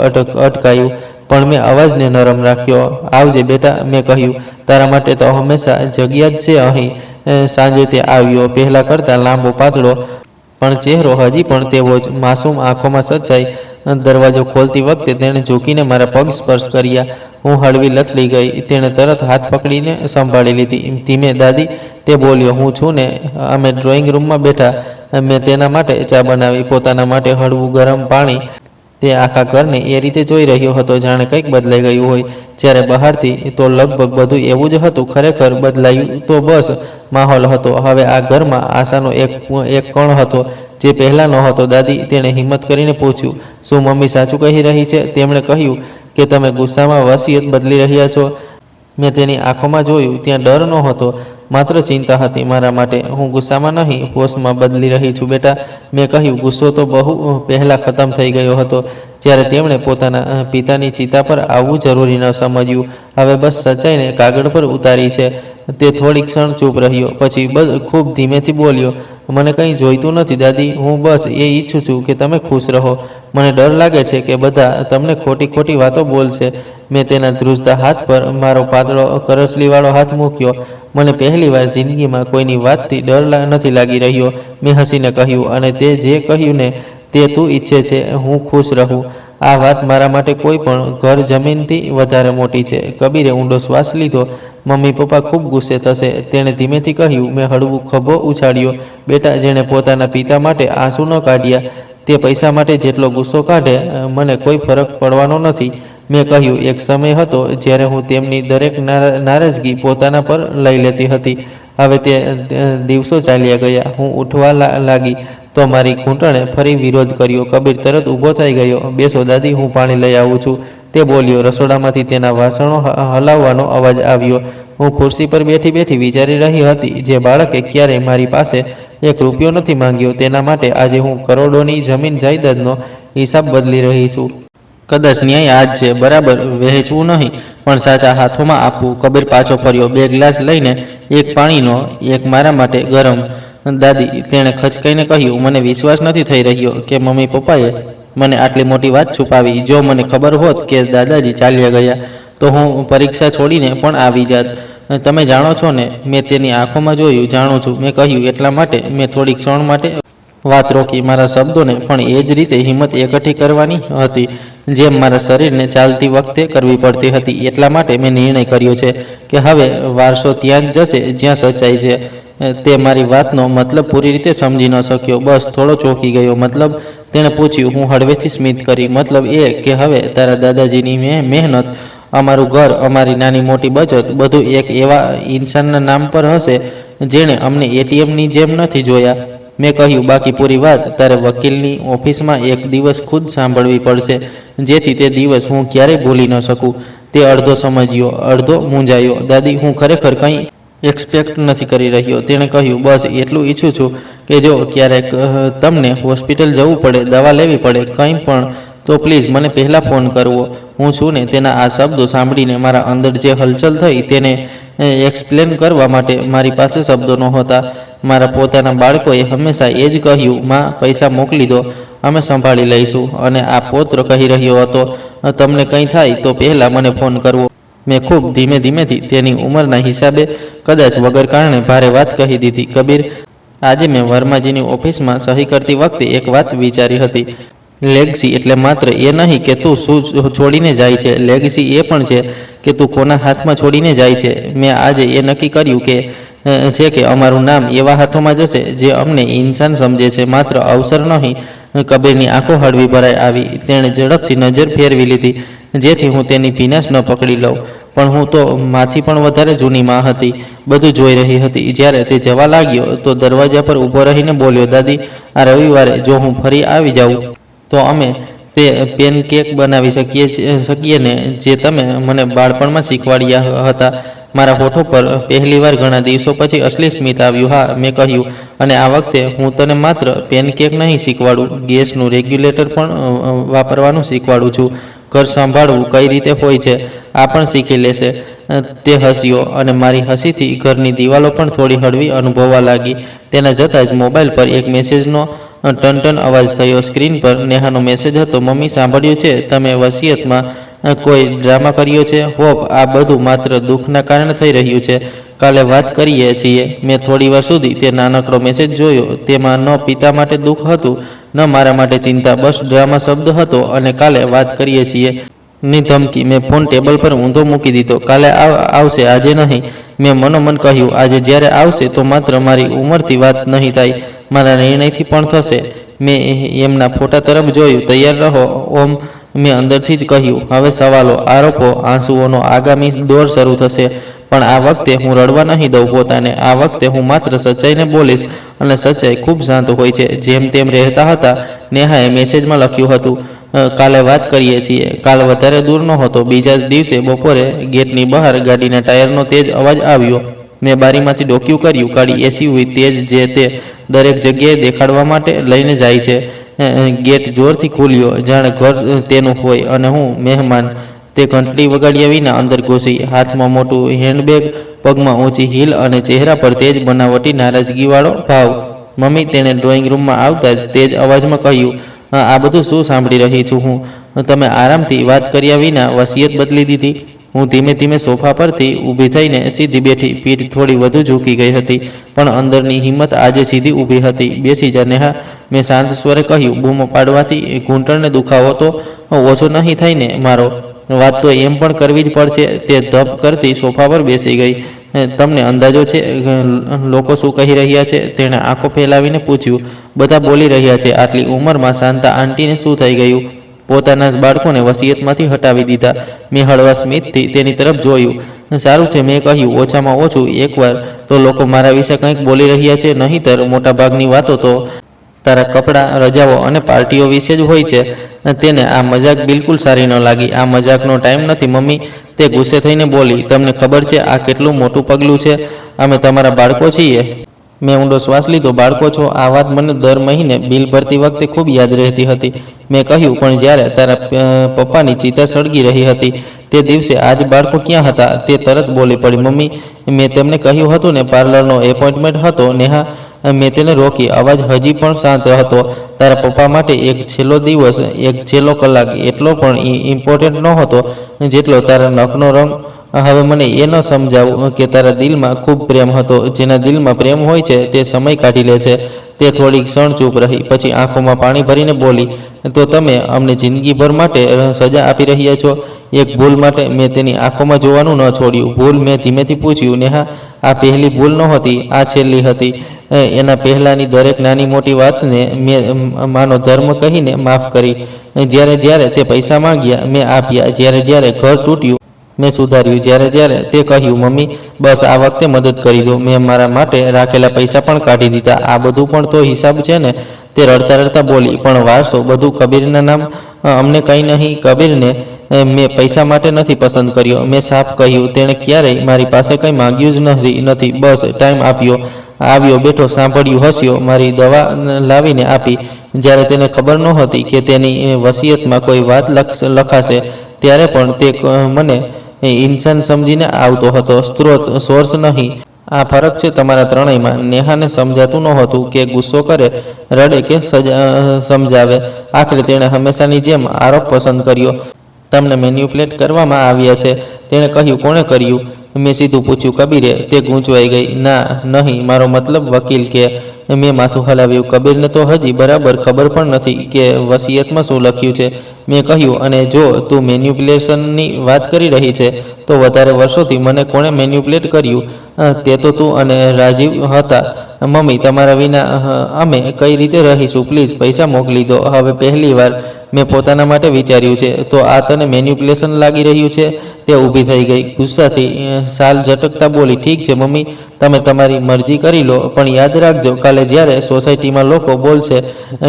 અટકાયું, પણ મેં અવાજને નરમ રાખ્યો. આવજે બેટા, મેં કહ્યું. તારા માટે તો હંમેશા જગ્યા જ છે અહીં. સાંજે તે આવ્યો, પહેલાં કરતાં લાંબો, પાતળો, પણ ચહેરો હજી પણ તેવો જ, માસૂમ, આંખોમાં સચ્ચાઈ. દરવાજો ખોલતી વખતે તેણે ઝૂકીને મારા પગ સ્પર્શ કર્યા. હું હળવી લથડી ગઈ. તેણે તરત હાથ પકડીને સંભાળી લીધી. ધીમે, દાદી, તે બોલ્યો. હું છું ને. અમે ડ્રોઈંગ રૂમમાં બેઠા. મેં તેના માટે ચા બનાવી, પોતાના માટે હળવું ગરમ પાણી. તે આખા ઘરને એ રીતે જોઈ રહ્યો હતો જાણે કંઈક બદલાઈ ગયું હોય. જ્યારે બહારથી તો લગભગ બધું એવું જ હતું. ખરેખર બદલાયું તો બસ માહોલ હતો. હવે આ ઘરમાં આશાનો એક કણ હતો જે પહેલાં નહોતો. દાદી, તેણે હિંમત કરીને પૂછ્યું, શું મમ્મી સાચું કહી રહી છે? તેમણે કહ્યું કે તમે ગુસ્સામાં વસિયત બદલી રહ્યા છો. મેં તેની આંખોમાં જોયું. ત્યાં ડર નહોતો, માત્ર ચિંતા હતી મારા માટે. હું ગુસ્સામાં નહીં, હોશમાં બદલી રહી છું બેટા, મેં કહ્યું. ગુસ્સો તો બહુ પહેલાં ખતમ થઈ ગયો હતો જ્યારે તેમણે પોતાના પિતાની ચિતા પર આવવું જરૂરી ન સમજ્યું. હવે બસ સચ્ચાઈને કાગળ પર ઉતારી છે. તે થોડી ક્ષણ ચૂપ રહ્યો, પછી ખૂબ ધીમેથી બોલ્યો, મને કંઈ જોઈતું નથી દાદી, હું બસ એ ઈચ્છું છું કે તમે ખુશ રહો. મને ડર લાગે છે કે બધા તમને ખોટી ખોટી વાતો બોલશે. મેં તેના ધ્રુજતા હાથ પર મારો પાતળો કરચલીવાળો હાથ મૂક્યો. મને પહેલીવાર જિંદગીમાં કોઈની વાતથી ડર નથી લાગી રહ્યો. મેં હસીને કહ્યું, અને તે જે કહ્યું ને તે તું ઈચ્છે છે હું ખુશ રહું. આ વાત મારા માટે કોઈ પણ ઘર જમીનથી વધારે મોટી છે. કબીરે ઊંડો શ્વાસ લીધો. મમ્મી પપ્પા ખૂબ ગુસ્સે થશે, તેણે ધીમેથી કહ્યું. મેં હળવું ખભો ઉછાળ્યો. બેટા, જેણે પોતાના પિતા માટે આંસુ ન કાઢ્યા તે પૈસા માટે જેટલો ગુસ્સો કાઢે, મને કોઈ ફરક પડવાનો નથી. મેં કહ્યું, એક સમય હતો જ્યારે હું તેમની દરેક નારાજગી પોતાના પર લઈ લેતી હતી. હવે તે દિવસો ચાલ્યા ગયા. હું ઉઠવા લાગી તો મારી ઘૂંટણે ફરી વિરોધ કર્યો. કબીર તરત ઊભો થઈ ગયો. બેસો દાદી, હું પાણી લઈ આવું છું, તે બોલ્યો. રસોડામાંથી તેના વાસણો હલાવવાનો અવાજ આવ્યો. હું ખુરશી પર બેઠી બેઠી વિચારી રહી હતી, જે બાળકે ક્યારેય મારી પાસે એક રૂપિયો નથી માંગ્યો, તેના માટે આજે હું કરોડોની જમીન જાયદાદનો હિસાબ બદલી રહી છું. કદાચ ન્યાય આજ છે, બરાબર વહેંચવું નહીં પણ સાચા હાથોમાં આપવું. કબીર પાછો ફર્યો. 2 ગ્લાસ લઈને, એક પાણીનો, એક મારા માટે ગરમ. દાદી, તેણે ખચકાઈને કહ્યું. મને વિશ્વાસ નથી થઈ રહ્યો કે મમ્મી પપ્પાએ મને આટલી મોટી વાત છુપાવી. જો મને ખબર હોત કે દાદાજી ચાલ્યા ગયા તો હું પરીક્ષા છોડીને પણ આવી જાત. તમે જાણો છો ને? મેં તેની આંખોમાં જોયું. જાણું છું, મેં કહ્યું. એટલા માટે મેં થોડી ક્ષણ માટે વાત રોકી. મારા શબ્દોને પણ એ જ રીતે હિંમત એકઠી કરવાની હતી જેમ મારા શરીરને ચાલતી વખતે કરવી પડતી હતી. એટલા માટે મેં નિર્ણય કર્યો છે કે હવે વારસો ત્યાં જ જશે જ્યાં સચ્ચાઈ છે. તે મારી વાતનો મતલબ પૂરી રીતે સમજી ન શક્યો. બસ થોડો ચોંકી ગયો. મતલબ? તેણે પૂછ્યું. હું હળવેથી સ્મિત કરી. મતલબ એ કે હવે તારા દાદાજીની મહેનત, અમારું ઘર, અમારી નાની મોટી બચત, બધું એક એવા ઇન્સાનના નામ પર હશે જેણે અમને એટીએમની જેમ નથી જોયા. મેં કહ્યું, બાકી પૂરી વાત તારે વકીલની ઓફિસમાં એક દિવસ ખુદ સાંભળવી પડશે, જેથી તે દિવસ હું ક્યારેય ભૂલી ન શકું. તે અડધો સમજ્યો, અડધો મૂંઝાયો. દાદી, હું ખરેખર કંઈ એક્સપેક્ટ નથી કરી રહ્યો, તેણે કહ્યું. બસ એટલું ઈચ્છું છું કે જો ક્યારેક તમને હોસ્પિટલ જવું પડે, દવા લેવી પડે, કંઈ પણ, તો પ્લીઝ મને પહેલાં ફોન કરવો. હું છું ને. તેના આ શબ્દો સાંભળીને મારા અંદર જે હલચલ થઈ તેને એક્સપ્લેન કરવા માટે મારી પાસે શબ્દો નહોતા. મારા પોતાના બાળકોએ હંમેશા એ જ કહ્યું, માં, પૈસા મોકલી દો, અમે સંભાળી લઈશું. અને આ પૌત્ર કહી રહ્યો હતો, તમને કંઈ થાય તો પહેલાં મને ફોન કરવો. મેં ખૂબ ધીમેથી તેની ઉંમરના હિસાબે કદાચ વગર કારણે ભારે વાત કહી દીધી. કબીર, આજે મેં વર્માજીની ઓફિસમાં સહી કરતી વખતે એક વાત વિચારી હતી. લેગસી એટલે માત્ર એ નહીં કે તું શું છોડીને જાય છે. લેગસી એ પણ છે કે તું કોના હાથમાં છોડીને જાય છે. મેં આજે એ નક્કી કર્યું કે અમારું નામ એવા હાથોમાં જશે જે અમને ઇન્સાન સમજે છે, માત્ર અવસર નહીં. કબીરની આંખો હળવી ભરાઈ આવી. તેણે ઝડપથી નજર ફેરવી લીધી જેથી હું તેની ભીનાશ ન પકડી લઉં. પણ હું તો માથી પણ વધારે જૂની માં હતી. બધું જોઈ રહી હતી. જ્યારે તે જવા લાગ્યો તો દરવાજા પર ઊભો રહીને બોલ્યો, દાદી, આ રવિવારે જો હું ફરી આવી જાઉં તો અમે તે પેનકેક બનાવી શકીએ ને જે તમે મને બાળપણમાં શીખવાડ્યા હતા. મારા હોઠો પર પહેલીવાર ઘણા દિવસો પછી અસલી સ્મિત આવ્યું. હા, મેં કહ્યું, અને આ વખતે હું તને માત્ર પેનકેક નહીં શીખવાડું, ગેસનું રેગ્યુલેટર પણ વાપરવાનું શીખવાડું છું. ઘર સંભાળવું કઈ રીતે હોય છે આ પણ શીખી લેશે. તે હસ્યો અને મારી હસીથી ઘરની દિવાલો પણ થોડી હળવી અનુભવવા લાગી. તેના જતાં જ મોબાઈલ પર એક મેસેજનો ટન અવાજ થયો. સ્ક્રીન પર નેહાનો મેસેજ હતો. મમ્મી, સાંભળ્યું છે તમે વસિયતમાં કોઈ ડ્રામા કર્યો છે. હોપ આ બધું માત્ર દુઃખના કારણે થઈ રહ્યું છે. કાલે વાત કરીએ છીએ. મેં થોડીવાર સુધી તે નાનકડો મેસેજ જોયો. તેમાં ન પિતા માટે દુઃખ હતું, ન મારા માટે ચિંતા, બસ ડ્રામા શબ્દ હતો અને કાલે વાત કરીએ છીએ ની ધમકી. મેં ફોન ટેબલ પર ઊંધો મૂકી દીધો. કાલે આવશે, આજે નહીં. મેં મનોમન કહ્યું, આજે જ્યારે આવશે તો માત્ર મારી ઉંમરથી વાત નહીં થાય, મારા નિર્ણયથી પણ થશે. મેં એમના ફોટા તરફ જોયું. તૈયાર રહો ઓમ, મેં અંદરથી જ કહ્યું. હવે સવાલો, આરોપો, આંસુઓનો આગામી દોર શરૂ થશે. પણ આ વખતે હું રડવા નહીં દઉં પોતાને. આ વખતે હું માત્ર સચ્ચાઈને બોલીશ અને સચ્ચાઈ ખૂબ શાંત હોય છે. જેમ તેમ રહેતા હતા. નેહાએ મેસેજમાં લખ્યું હતું, કાલે વાત કરીએ છીએ. કાલ વધારે દૂર નહોતો. બીજા જ દિવસે બપોરે ગેટની બહાર ગાડીના ટાયરનો તેજ અવાજ આવ્યો. મેં બારીમાંથી ડોક્યું કર્યું. કાળી એસયુવી તેજ જે તે દરેક જગ્યાએ દેખાડવા માટે લઈને જાય છે. ગેટ જોરથી ખુલ્યો, જાણે ઘર તેનું હોય અને હું મહેમાન. તે ઘંટડી વગાડ્યા વિના અંદર ઘૂસી. હાથમાં મોટું હેન્ડબેગ, પગમાં ઊંચી હીલ અને ચહેરા પર તેજ બનાવટી નારાજગીવાળો ભાવ. મમ્મી, તેણે ડ્રોઈંગ રૂમમાં આવતા જ તેજ અવાજમાં કહ્યું, આ બધું શું સાંભળી રહી છું હું? તમે આરામથી વાત કર્યા વિના વસિયત બદલી દીધી. હું ધીમે ધીમે સોફા પરથી ઊભી થઈને સીધી બેઠી. પીઠ થોડી વધુ ઝૂકી ગઈ હતી, પણ અંદરની હિંમત આજે સીધી ઊભી હતી. બેસી જા નેહા, મેં શાંત સ્વરે કહ્યું. બૂમો પાડવાથી ઘૂંટણને દુખાવો તો ઓછો નહીં થાય ને મારો? વાત તો એમ પણ કરવી જ પડશે. તે ધપ કરતી સોફા પર બેસી ગઈ. તમને અંદાજો છે લોકો શું કહી રહ્યા છે? તેણે આંખો ફેલાવીને પૂછ્યું. બધા બોલી રહ્યા છે, આટલી ઉંમરમાં શાંતા આંટીને શું થઈ ગયું? પોતાના જ બાળકોને વસિયતમાંથી હટાવી દીધા. મેં હળવા સ્મિતથી તેની તરફ જોયું. સારું છે, મેં કહ્યું. ઓછામાં ઓછું એકવાર તો લોકો મારા વિશે કંઈક બોલી રહ્યા છે. નહીંતર મોટાભાગની વાતો તો તારા કપડાં, રજાઓ અને પાર્ટીઓ વિશે જ હોય છે. તેને આ મજાક બિલકુલ સારી ન લાગી. આ મજાકનો ટાઈમ નથી મમ્મી, તે ગુસ્સે થઈને બોલી. તમને ખબર છે આ કેટલું મોટું પગલું છે? અમે તમારા બાળકો છીએ. મેં ઊંડો શ્વાસ લીધો. બાળકો છો? આ વાત મને દર મહિને બિલ ભરતી વખતે ખૂબ યાદ રહેતી હતી. મેં કહ્યું, પણ જ્યારે તારા પપ્પાની ચિતા સળગી રહી હતી તે દિવસે આજ બાળકો ક્યાં હતા? તે તરત બોલી પડી. મમ્મી, મેં તેમને કહ્યું હતું ને, પાર્લરનો એપોઇન્ટમેન્ટ હતો. નેહા, મેં તેને રોકી. અવાજ હજી પણ શાંત હતો. તારા પપ્પા માટે એક છેલ્લો દિવસ, એક છેલ્લો કલાક એટલો પણ ઇમ્પોર્ટન્ટ નહોતો જેટલો તારા નખનો રંગ. હવે મને એ ન સમજાવું કે તારા દિલમાં ખૂબ પ્રેમ હતો. જેના દિલમાં પ્રેમ હોય છે તે સમય કાઢી લે છે. તે થોડી ક્ષણ ચૂપ રહી, પછી આંખોમાં પાણી ભરીને બોલી, તો તમે અમને જિંદગીભર માટે સજા આપી રહ્યા છો? એક ભૂલ માટે? મેં તેની આંખોમાં જોવાનું ન છોડ્યું. ભૂલ? મેં ધીમેથી પૂછ્યું. નેહા, આ પહેલી ભૂલ નહોતી, આ છેલ્લી હતી. એના પહેલાંની દરેક નાની મોટી વાતને મેં માનો ધર્મ કહીને માફ કરી. જ્યારે જ્યારે તે પૈસા માંગ્યા મેં આપ્યા. જ્યારે જ્યારે ઘર તૂટ્યું મેં સુધાર્યું. જ્યારે જ્યારે તે કહ્યું, મમ્મી બસ આ વખતે મદદ કરી દો, મેં મારા માટે રાખેલા પૈસા પણ કાઢી દીધા. આ બધું પણ તો હિસાબ છે ને? તે રડતા રડતા બોલી. પણ વારસો બધું કબીરના નામ? અમને કંઈ નહીં. કબીરને મેં પૈસા માટે નથી પસંદ કર્યો, મેં સાફ કહ્યું. તેણે ક્યારેય મારી પાસે કંઈ માંગ્યું જ નથી. બસ ટાઈમ આપ્યો, આવ્યો, બેઠો, સાંભળ્યું, હસ્યો, મારી દવા લાવીને આપી. જ્યારે તેને ખબર નહોતી કે તેની વસિયતમાં કોઈ વાત લખાશે, ત્યારે પણ તે મને ઇન્સાન સમજીને આવતો હતો, સ્ત્રોત, સોર્સ નહીં. આ ફરક છે તમારા ત્રણેયમાં. નેહાને સમજાતું નહોતું કે ગુસ્સો કરે, રડે કે સમજાવે. આખરે તેણે હંમેશાની જેમ આરોપ પસંદ કર્યો. તમને મેન્યુપ્લેટ કરવામાં આવ્યા છે. તેણે કહ્યું. કોણે કર્યું? મેં સીધું પૂછ્યું. કબીરે. તે ગૂંચવાઈ ગઈ. ના, નહીં, મારો મતલબ વકીલ કે. મેં માથું હલાવ્યું. કબીરને તો હજી બરાબર ખબર પણ નથી કે વસિયતમાં શું લખ્યું છે. મેં કહ્યું, અને જો તું મેન્યુપ્યુલેશનની વાત કરી રહી છે તો વધારે વર્ષોથી મને કોણે મેન્યુપ્યુલેટ કર્યું? તે તો તું અને રાજીવ હતા. મમ્મી, તમારા વિના અમે કઈ રીતે રહીશું? પ્લીઝ પૈસા મોકલી દો. હવે પહેલી વાર મેં પોતાના માટે વિચાર્યું છે. તો આ તને મેન્યુપ્યુલેશન લાગી રહ્યું છે? તે ઊભી થઈ ગઈ. ગુસ્સાથી સાલ ઝટકતા બોલી. ઠીક છે મમ્મી, તમે તમારી મરજી કરી લો, પણ યાદ રાખજો, કાલે જ્યારે સોસાયટીમાં લોકો બોલશે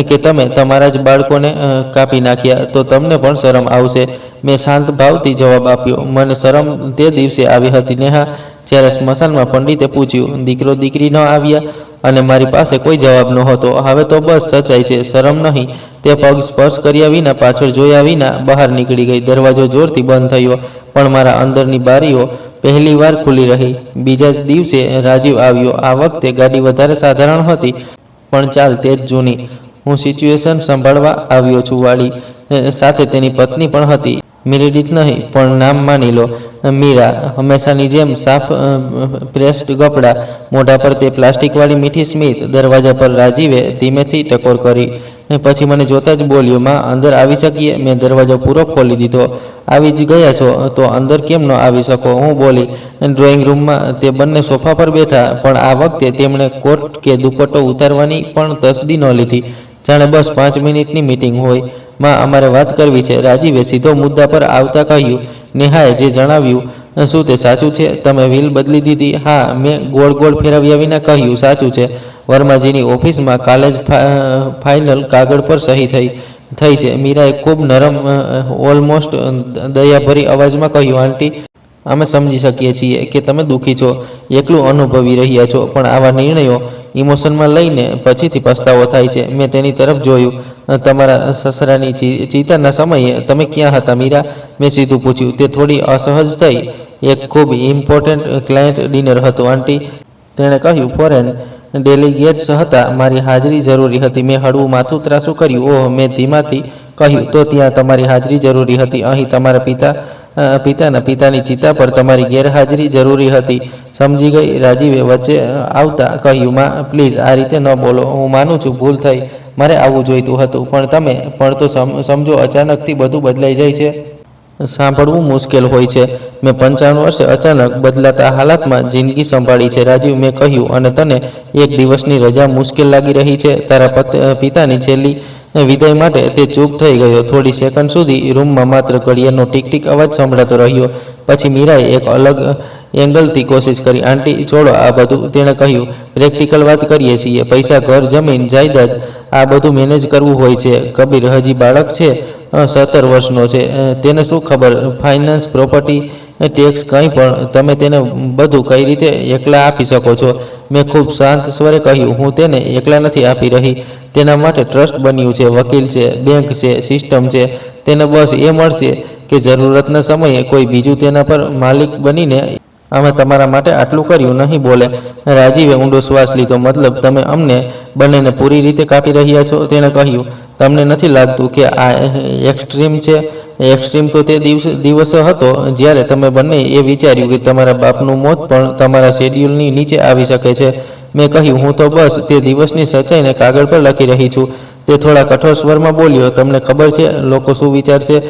કે તમે તમારા જ બાળકોને કાપી નાખ્યા તો તમને પણ શરમ આવશે. મેં શાંત ભાવથી જવાબ આપ્યો. મને શરમ તે દિવસે આવી હતી નેહા, જ્યારે સ્મશાનમાં પંડિતે પૂછ્યું, દીકરો દીકરી ન આવ્યા? અને મારી પાસે કોઈ જવાબ નહોતો. હવે તો બસ સચ્ચાઈ છે, શરમ નહીં. તે પગ સ્પર્શ કર્યા વિના, પાછળ જોયા વિના બહાર નીકળી ગઈ. દરવાજો જોરથી બંધ થયો, પણ મારા અંદરની બારીઓ પહેલી વાર ખુલી રહી. બીજા જ દિવસે રાજીવ આવ્યો. આ વખતે ગાડી વધારે સાધારણ હતી, પણ ચાલ તે જ જૂની. હું સિચ્યુએશન સંભાળવા આવ્યો છું વાળી. સાથે તેની પત્ની પણ હતી. મિરેડિથ નહીં, પણ નામ માની લો, મીરા. હંમેશાની જેમ સાફ પ્રેસ્ડ કપડાં, મોઢા પર તે પ્લાસ્ટિકવાળી મીઠી સ્મિત. દરવાજા પર રાજીવે ધીમેથી ટકોર કરી. પછી મને જોતા જ બોલ્યો, માં અંદર આવી શકીએ? મેં દરવાજો પૂરો ખોલી દીધો. આવી જ ગયા છો તો અંદર કેમ ન આવી શકો? હું બોલી. ડ્રોઈંગ રૂમમાં તે બંને સોફા પર બેઠા, પણ આ વખતે તેમણે કોટ કે દુપટ્ટો ઉતારવાની પણ તસદી ન લીધી. જાણે બસ 5 મિનિટની મીટિંગ હોય. માં, અમારે વાત કરવી છે. રાજીવે સીધો મુદ્દા પર આવતા કહ્યું. નેહાએ જે જણાવ્યું, શું તે સાચું છે? તમે વિલ બદલી દીધી? હા, મેં ગોળ ગોળ ફેરવ્યા વિના કહ્યું. સાચું છે. વર્માજીની ઓફિસમાં કાલે જ ફાઇનલ કાગળ પર સહી થઈ છે. મીરાએ ખૂબ નરમ, ઓલમોસ્ટ દયાભરી અવાજમાં કહ્યું. આંટી, અમે સમજી શકીએ છીએ કે તમે દુઃખી છો, એકલું અનુભવી રહ્યા છો, પણ આવા નિર્ણયો ઇમોશનમાં લઈને પછીથી પસ્તાવો થાય છે. મેં તેની તરફ જોયું. તમારા સસરાની ચિંતાના સમયે તમે ક્યાં હતા મીરા? મેં સીધું પૂછ્યું. તે થોડી અસહજ થઈ. એક ખૂબ ઇમ્પોર્ટન્ટ ક્લાયન્ટ ડિનર હતો આંટી. તેણે કહ્યું. ફોરેન? ડેલિગેટ્સ હતા, મારી હાજરી જરૂરી હતી. મેં હળવું માથું ત્રાસું કર્યું. ઓહ, મેં ધીમાથી કહ્યું, તો ત્યાં તમારી હાજરી જરૂરી હતી. અહીં તમારા પિતાના પિતાની ચિતા પર તમારી ગેરહાજરી જરૂરી હતી. સમજી ગઈ? રાજીવે વચ્ચે આવતા કહ્યું, માં પ્લીઝ આ રીતે ન બોલો. હું માનું છું ભૂલ થઈ, મારે આવવું જોઈતું હતું, પણ તમે પણ તો સમજો, અચાનકથી બધું બદલાઈ જાય છે. સાંભળવું મુશ્કેલ હોય છે. મેં 55 વર્ષે અચાનક બદલાતા હાલાતમાં જિંદગી સંભાળી છે. રાજીવ, મેં કહ્યું, અને તને એક દિવસની રજા મુશ્કેલ લાગી રહી છે? તારા પિતાની છેલ્લી વિદાય માટે તે ચૂપ થઈ ગયો. થોડી સેકન્ડ સુધી રૂમમાં માત્ર ઘડિયાળનો ટીક ટીક અવાજ સંભળાતો રહ્યો. પછી મીરાએ એક અલગ એંગલથી કોશિશ કરી. આંટી, છોડો આ બધું, તેણે કહ્યું. પ્રેક્ટિકલ વાત કરીએ છીએ. પૈસા, ઘર, જમીન, જાયદાદ, આ બધું મેનેજ કરવું હોય છે. કબીર હજી બાળક છે, 17 વર્ષનો છે. તેને શું ખબર ફાઇનાન્સ, પ્રોપર્ટી, ટેક્સ, કંઈ પણ. તમે તેને બધું કઈ રીતે એકલા આપી શકો છો? મેં ખૂબ શાંત સ્વરે કહ્યું, હું તેને એકલા નથી આપી રહી. તેના માટે ટ્રસ્ટ બન્યું છે, વકીલ છે, બેંક છે, સિસ્ટમ છે. તેને બસ એ મળશે કે જરૂરતના સમયે કોઈ બીજું તેના પર માલિક બનીને. અમે તમારા માટે આટલું કર્યું નહીં બોલે. રાજીવે ઊંડો શ્વાસ લીધો. મતલબ તમે અમને બંનેને પૂરી રીતે કાપી રહ્યા છો? તેણે કહ્યું. તમને નથી લાગતું કે આ એક્સ્ટ્રીમ છે? એક્સ્ટ્રીમ તો તે દિવસ હતો જ્યારે તમે બંને એ વિચાર્યું કે તમારા બાપનું મોત પણ તમારા શેડ્યુલની નીચે આવી શકે છે. મેં કહ્યું, હું તો બસ તે દિવસની સચ્ચાઈને કાગળ પર લખી રહી છું. તે થોડા કઠોર સ્વરમાં બોલ્યો. તમને ખબર છે લોકો શું વિચારશે?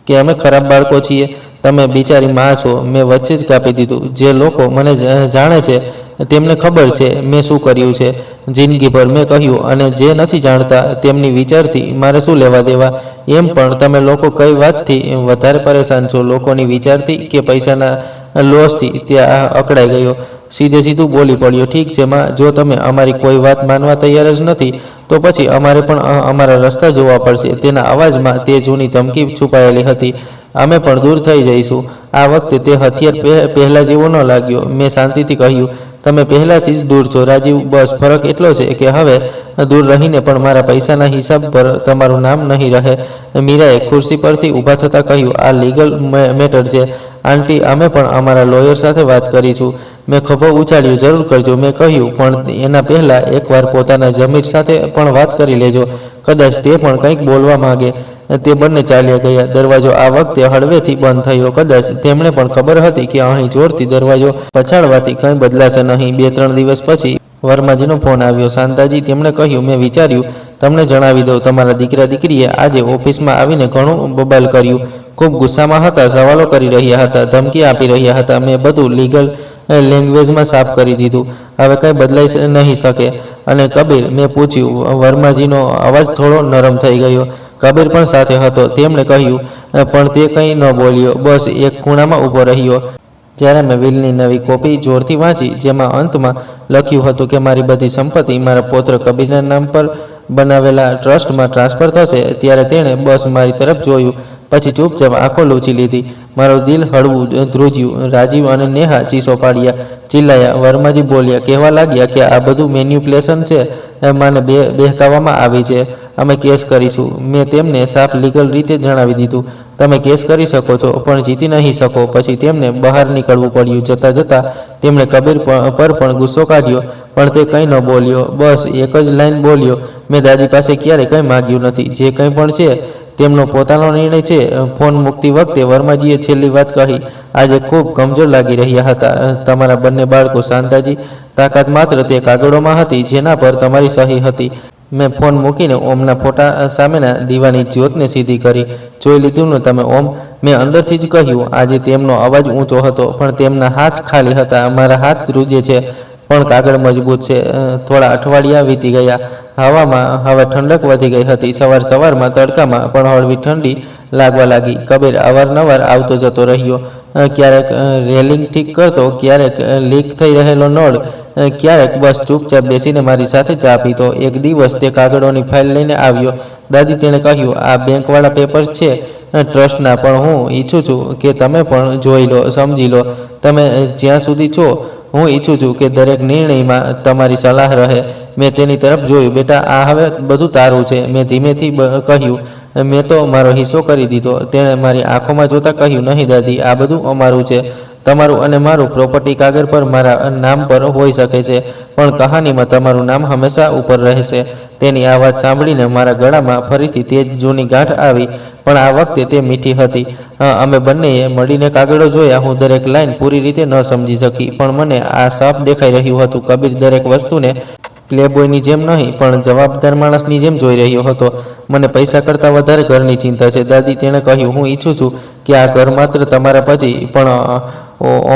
કે અમે ખરાબ બાળકો છીએ? તમે બિચારી માં છો. મેં વચ્ચે જ કાપી દીધું. જે લોકો મને જાણે છે તેમને ખબર છે મેં શું કર્યું છે જિંદગીભર. મેં કહ્યું, અને જે નથી જાણતા તેમની વિચારથી મારે શું લેવા દેવા? એમ પણ તમે લોકો કઈ વાતથી વધારે પરેશાન છો, લોકોની વિચારથી કે પૈસાના લોસથી? ત્યાં અકળાઈ ગયો. સીધે સીધું બોલી પડ્યો. ઠીક છે માં, જો તમે અમારી કોઈ વાત માનવા તૈયાર જ નથી તો પછી અમારે પણ અમારા રસ્તા જોવા પડશે. તેના અવાજમાં તે જૂની ધમકી છુપાયેલી હતી. અમે પણ દૂર થઈ જઈશું. આ વખતે તે હથિયાર પહેલા જેવો ન લાગ્યો. મેં શાંતિથી કહ્યું, તમે પહેલાથી જ દૂર છો રાજીવ. બસ ફરક એટલો છે કે હવે દૂર રહીને પણ મારા પૈસાના હિસાબ પર તમારું નામ નહીં રહે. મીરાએ ખુરશી પરથી ઊભા થતાં કહ્યું, આ લીગલ મેટર છે આંટી. અમે પણ અમારા લોયર સાથે વાત કરીશું. મેં ખભો ઉછાળ્યો. જરૂર કરજો. મેં કહ્યું, પણ એના પહેલાં એકવાર પોતાના જમીર સાથે પણ વાત કરી લેજો. કદાચ તે પણ કંઈક બોલવા માંગે. તે બંને ચાલ્યા ગયા. દરવાજો આ વખતે હળવેથી બંધ થયો. કદાચ તેમણે પણ ખબર હતી કે અહીં જોરથી દરવાજો પછાડવાથી કંઈ બદલાશે નહીં. 2-3 દિવસ પછી વર્માજીનો ફોન આવ્યો. શાંતાજી, તેમણે કહ્યું, મેં વિચાર્યું તમને જણાવી દઉં. તમારા દીકરા દીકરીએ આજે ઓફિસમાં આવીને ઘણું બબાલ કર્યું. ખૂબ ગુસ્સામાં હતા, સવાલો કરી રહ્યા હતા, ધમકી આપી રહ્યા હતા. મેં બધું લીગલ લેંગ્વેજમાં સાફ કરી દીધું. હવે કંઈ બદલાઈ નહીં શકે. અને કબીર? મેં પૂછ્યું. વર્માજીનો અવાજ થોડો નરમ થઈ ગયો. કબીર પણ સાથે હતો. તેમણે કહ્યું, પણ તે કંઈ ન બોલ્યો. બસ એક ખૂણામાં ઊભો રહ્યો. જ્યારે મેં વિલની નવી કોપી જોરથી વાંચી, જેમાં અંતમાં લખ્યું હતું કે મારી બધી સંપત્તિ મારા પૌત્ર કબીરના નામ પર બનાવેલા ટ્રસ્ટમાં ટ્રાન્સફર થશે, ત્યારે તેણે બસ મારી તરફ જોયું. પછી ચૂપચાપ આંખો લૂછી લીધી. મારું દિલ હળવું ધ્રુજ્યું. રાજીવ અને નેહા ચીસો પાડ્યા, ચિલ્લાયા. વર્માજી બોલ્યા, કહેવા લાગ્યા કે આ બધું મેન્યુપ્યુલેશન છે, મને બહેકાવવામાં આવી છે. અમે કેસ કરીશું. મેં તેમને સાફ લીગલ રીતે જણાવી દીધું. તમે કેસ કરી શકો છો, પણ જીતી નહીં શકો. પછી તેમને બહાર નીકળવું પડ્યું. જતાં જતાં તેમણે કબીર પર પણ ગુસ્સો કાઢ્યો, પણ તે કંઈ ન બોલ્યો. બસ એક જ લાઈન બોલ્યો, મેં દાદી પાસે ક્યારેય કંઈ માગ્યું નથી. જે કંઈ પણ છે તેમનો પોતાનો નિર્ણય છે. ફોન મૂકતી વખતે વર્માજીએ છેલ્લી વાત કહી. આજે ખૂબ કમજોર લાગી રહ્યા હતા તમારા બંને બાળકો શાંતાજી. તાકાત માત્ર તે કાગળોમાં હતી જેના પર તમારી સહી હતી. મેં ફોન મૂકીને ઓમના ફોટા સામેના દીવાની જ્યોતને સીધી કરી. જોઈ લીધું ને તમે ઓમ? મેં અંદરથી જ કહ્યું. આજે તેમનો અવાજ ઊંચો હતો, પણ તેમના હાથ ખાલી હતા. મારા હાથ ધ્રુજે છે, પણ કાગળ મજબૂત છે. થોડા અઠવાડિયા વીતી ગયા. હવામાં હવે ઠંડક વધી ગઈ હતી. સવારમાં તડકામાં પણ હળવી ઠંડી લાગવા લાગી. કબીર અવારનવાર આવતો જતો રહ્યો. ક્યારેક રેલિંગ ઠીક કરતો, ક્યારેક લીક થઈ રહેલો નળ, ક્યારેક બસ ચૂપચાપ બેસીને મારી સાથે ચા પીતો. એક દિવસ તે કાગળોની ફાઇલ લઈને આવ્યો. દાદી, તેણે કહ્યું, આ બેંકવાળા પેપર્સ છે ટ્રસ્ટના, પણ હું ઈચ્છું છું કે તમે પણ જોઈ લો, સમજી લો. તમે જ્યાં સુધી છો, હું ઈચ્છું છું કે દરેક નિર્ણયમાં તમારી સલાહ રહે. મેં તેની તરફ જોયું. બેટા, આ હવે બધું તારું છે. મેં ધીમેથી કહ્યું. મેં તો મારો હિસ્સો કરી દીધો. તેણે મારી આંખોમાં જોતા કહ્યું, નહીં દાદી, આ બધું અમારું છે. તમારું અને મારું પ્રોપર્ટી કાગળ પર મારા નામ પર હોઈ શકે છે, પણ કહાનીમાં તમારું નામ હંમેશા ઉપર રહેશે. તેની આ વાત સાંભળીને મારા ગળામાં ફરીથી તે જ જૂની ગાંઠ આવી, પણ આ વખતે તે મીઠી હતી. અમે બંનેએ મળીને કાગળો જોયા. હું દરેક લાઈન પૂરી રીતે ન સમજી શકી, પણ મને આ સાફ દેખાઈ રહ્યું હતું. કબીર દરેક વસ્તુને પ્લેબોયની જેમ નહીં પણ જવાબદાર માણસની જેમ જોઈ રહ્યો હતો. મને પૈસા કરતાં વધારે ઘરની ચિંતા છે દાદી, તેણે કહ્યું. હું ઈચ્છું છું કે આ ઘર માત્ર તમારા પછી પણ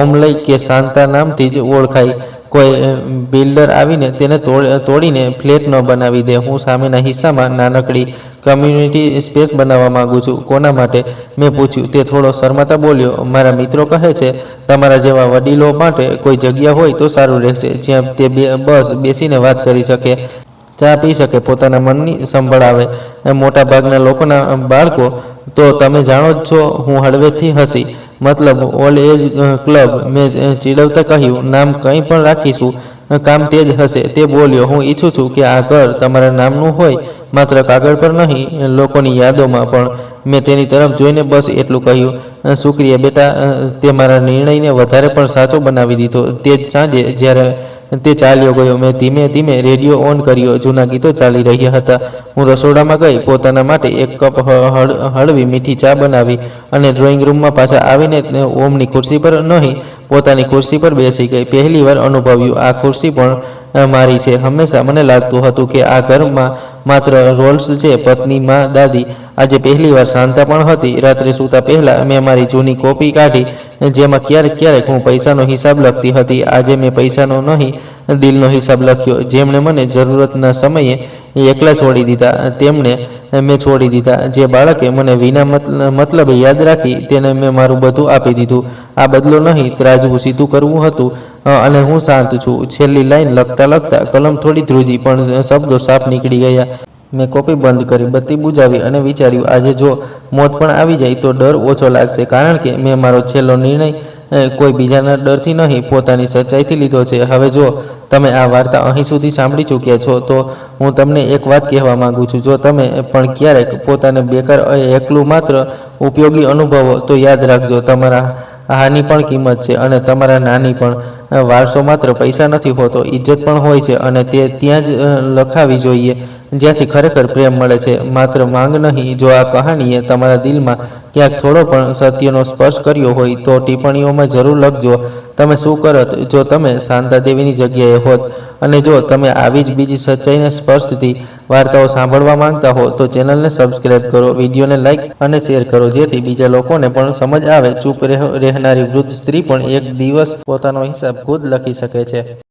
ઓમલઈ કે શાંતા નામથી જ ઓળખાય. કોઈ બિલ્ડર આવીને તેને તોડીને ફ્લેટ ન બનાવી દે. હું સામેના હિસ્સામાં નાનકડી કમ્યુનિટી સ્પેસ બનાવવા માંગુ છું. કોના માટે? મેં પૂછ્યું. તે થોડો શરમાતા બોલ્યો. મારા મિત્રો કહે છે તમારા જેવા વડીલો માટે કોઈ જગ્યા હોય તો સારું રહેશે, જ્યાં તે બસ બેસીને વાત કરી શકે, ચા પી શકે, પોતાના મનની સંભળાવે. મોટા ભાગના લોકોના બાળકો તો તમે જાણો જ છો. હું હળવેથી હસી. મતલબ ઓલ્ડ એજ ક્લબ? મેં ચીડવતા કહ્યું. નામ કંઈ પણ રાખીશું, કામ તે જ હશે. તે બોલ્યો. હું ઈચ્છું છું કે આ ઘર તમારા નામનું હોય, માત્ર કાગળ પર નહીં, લોકોની યાદોમાં પણ. મેં તેની તરફ જોઈને બસ એટલું કહ્યું. શુક્રિયા બેટા, તે મારા નિર્ણયને વધારે પણ સાચો બનાવી દીધો. તે જ સાંજે જ્યારે તે ચાલ્યો ગયો, મેં ધીમે ધીમે રેડિયો ઓન કર્યો. જૂના ગીતો ચાલી રહ્યા હતા. હું રસોડામાં ગઈ, પોતાના માટે એક કપ હળવી મીઠી ચા બનાવી અને ડ્રોઈંગ રૂમમાં પાછા આવીને ઓમની ખુરશી પર નહીં, પોતાની ખુરશી પર બેસી ગઈ. પહેલી વાર અનુભવ્યું આ ખુરશી પણ મારી છે. હંમેશા મને લાગતું હતું કે આ ઘરમાં માત્ર રોલ્સ છે, પત્ની, માં, દાદી. આજે પહેલી વાર શાંતા પણ હતી. રાત્રે સૂતા પહેલાં મેં મારી જૂની કોપી કાઢી, જેમાં ક્યારેક ક્યારેક હું પૈસાનો હિસાબ લખતી હતી. આજે મેં પૈસાનો નહીં, દિલનો હિસાબ લખ્યો. જેમણે મને જરૂરતના સમયે એકલા છોડી દીધા, તેમને મેં છોડી દીધા. જે બાળકે મને વિના મતલબે યાદ રાખી, તેને મેં મારું બધું આપી દીધું. આ બદલો નહીં, ત્રાજવું સીધું કરવું હતું, અને હું શાંત છું. છેલ્લી લાઈન લખતા લખતા કલમ થોડી ધ્રુજી, પણ શબ્દો સાફ નીકળી ગયા. મેં કોપી બંધ કરી, બત્તી બુજાવી અને વિચાર્યું, આજે જો મોત પણ આવી જાય તો ડર ઓછો લાગશે, કારણ કે મેં મારો છેલ્લો નિર્ણય કોઈ બીજાના ડરથી નહીં, પોતાની સચ્ચાઈથી લીધો છે. હવે જો તમે આ વાર્તા અહીં સુધી સાંભળી ચૂક્યા છો, તો હું તમને એક વાત કહેવા માંગુ છું. જો તમે પણ ક્યારેક પોતાને બેકાર, એકલું, માત્ર ઉપયોગી અનુભવો, તો યાદ રાખજો, તમારા હાની પણ કિંમત છે, અને તમારા નાની પણ. વારસો માત્ર પૈસા નથી હોતો, ઇજ્જત પણ હોય છે, અને તે ત્યાં જ લખાવી જોઈએ જ્યાંથી ખરેખર પ્રેમ મળે છે, માત્ર માંગ નહીં. જો આ કહાનીએ તમારા દિલમાં ક્યાંક થોડો પણ સત્યનો સ્પર્શ કર્યો હોય, તો ટિપ્પણીઓમાં જરૂર લખજો. તમે શું કરત જો તમે શાંતા દેવીની જગ્યાએ હોત? અને જો તમે આવી જ બીજી સચ્ચાઈને સ્પર્શતી વાર્તાઓ સાંભળવા માંગતા હો, તો ચેનલને સબસ્ક્રાઈબ કરો, વિડીયોને લાઇક અને શેર કરો, જેથી બીજા લોકોને પણ સમજ આવે. ચૂપ રહેનારી વૃદ્ધ સ્ત્રી પણ એક દિવસ પોતાનો હિસાબ ખુદ લખી શકે છે.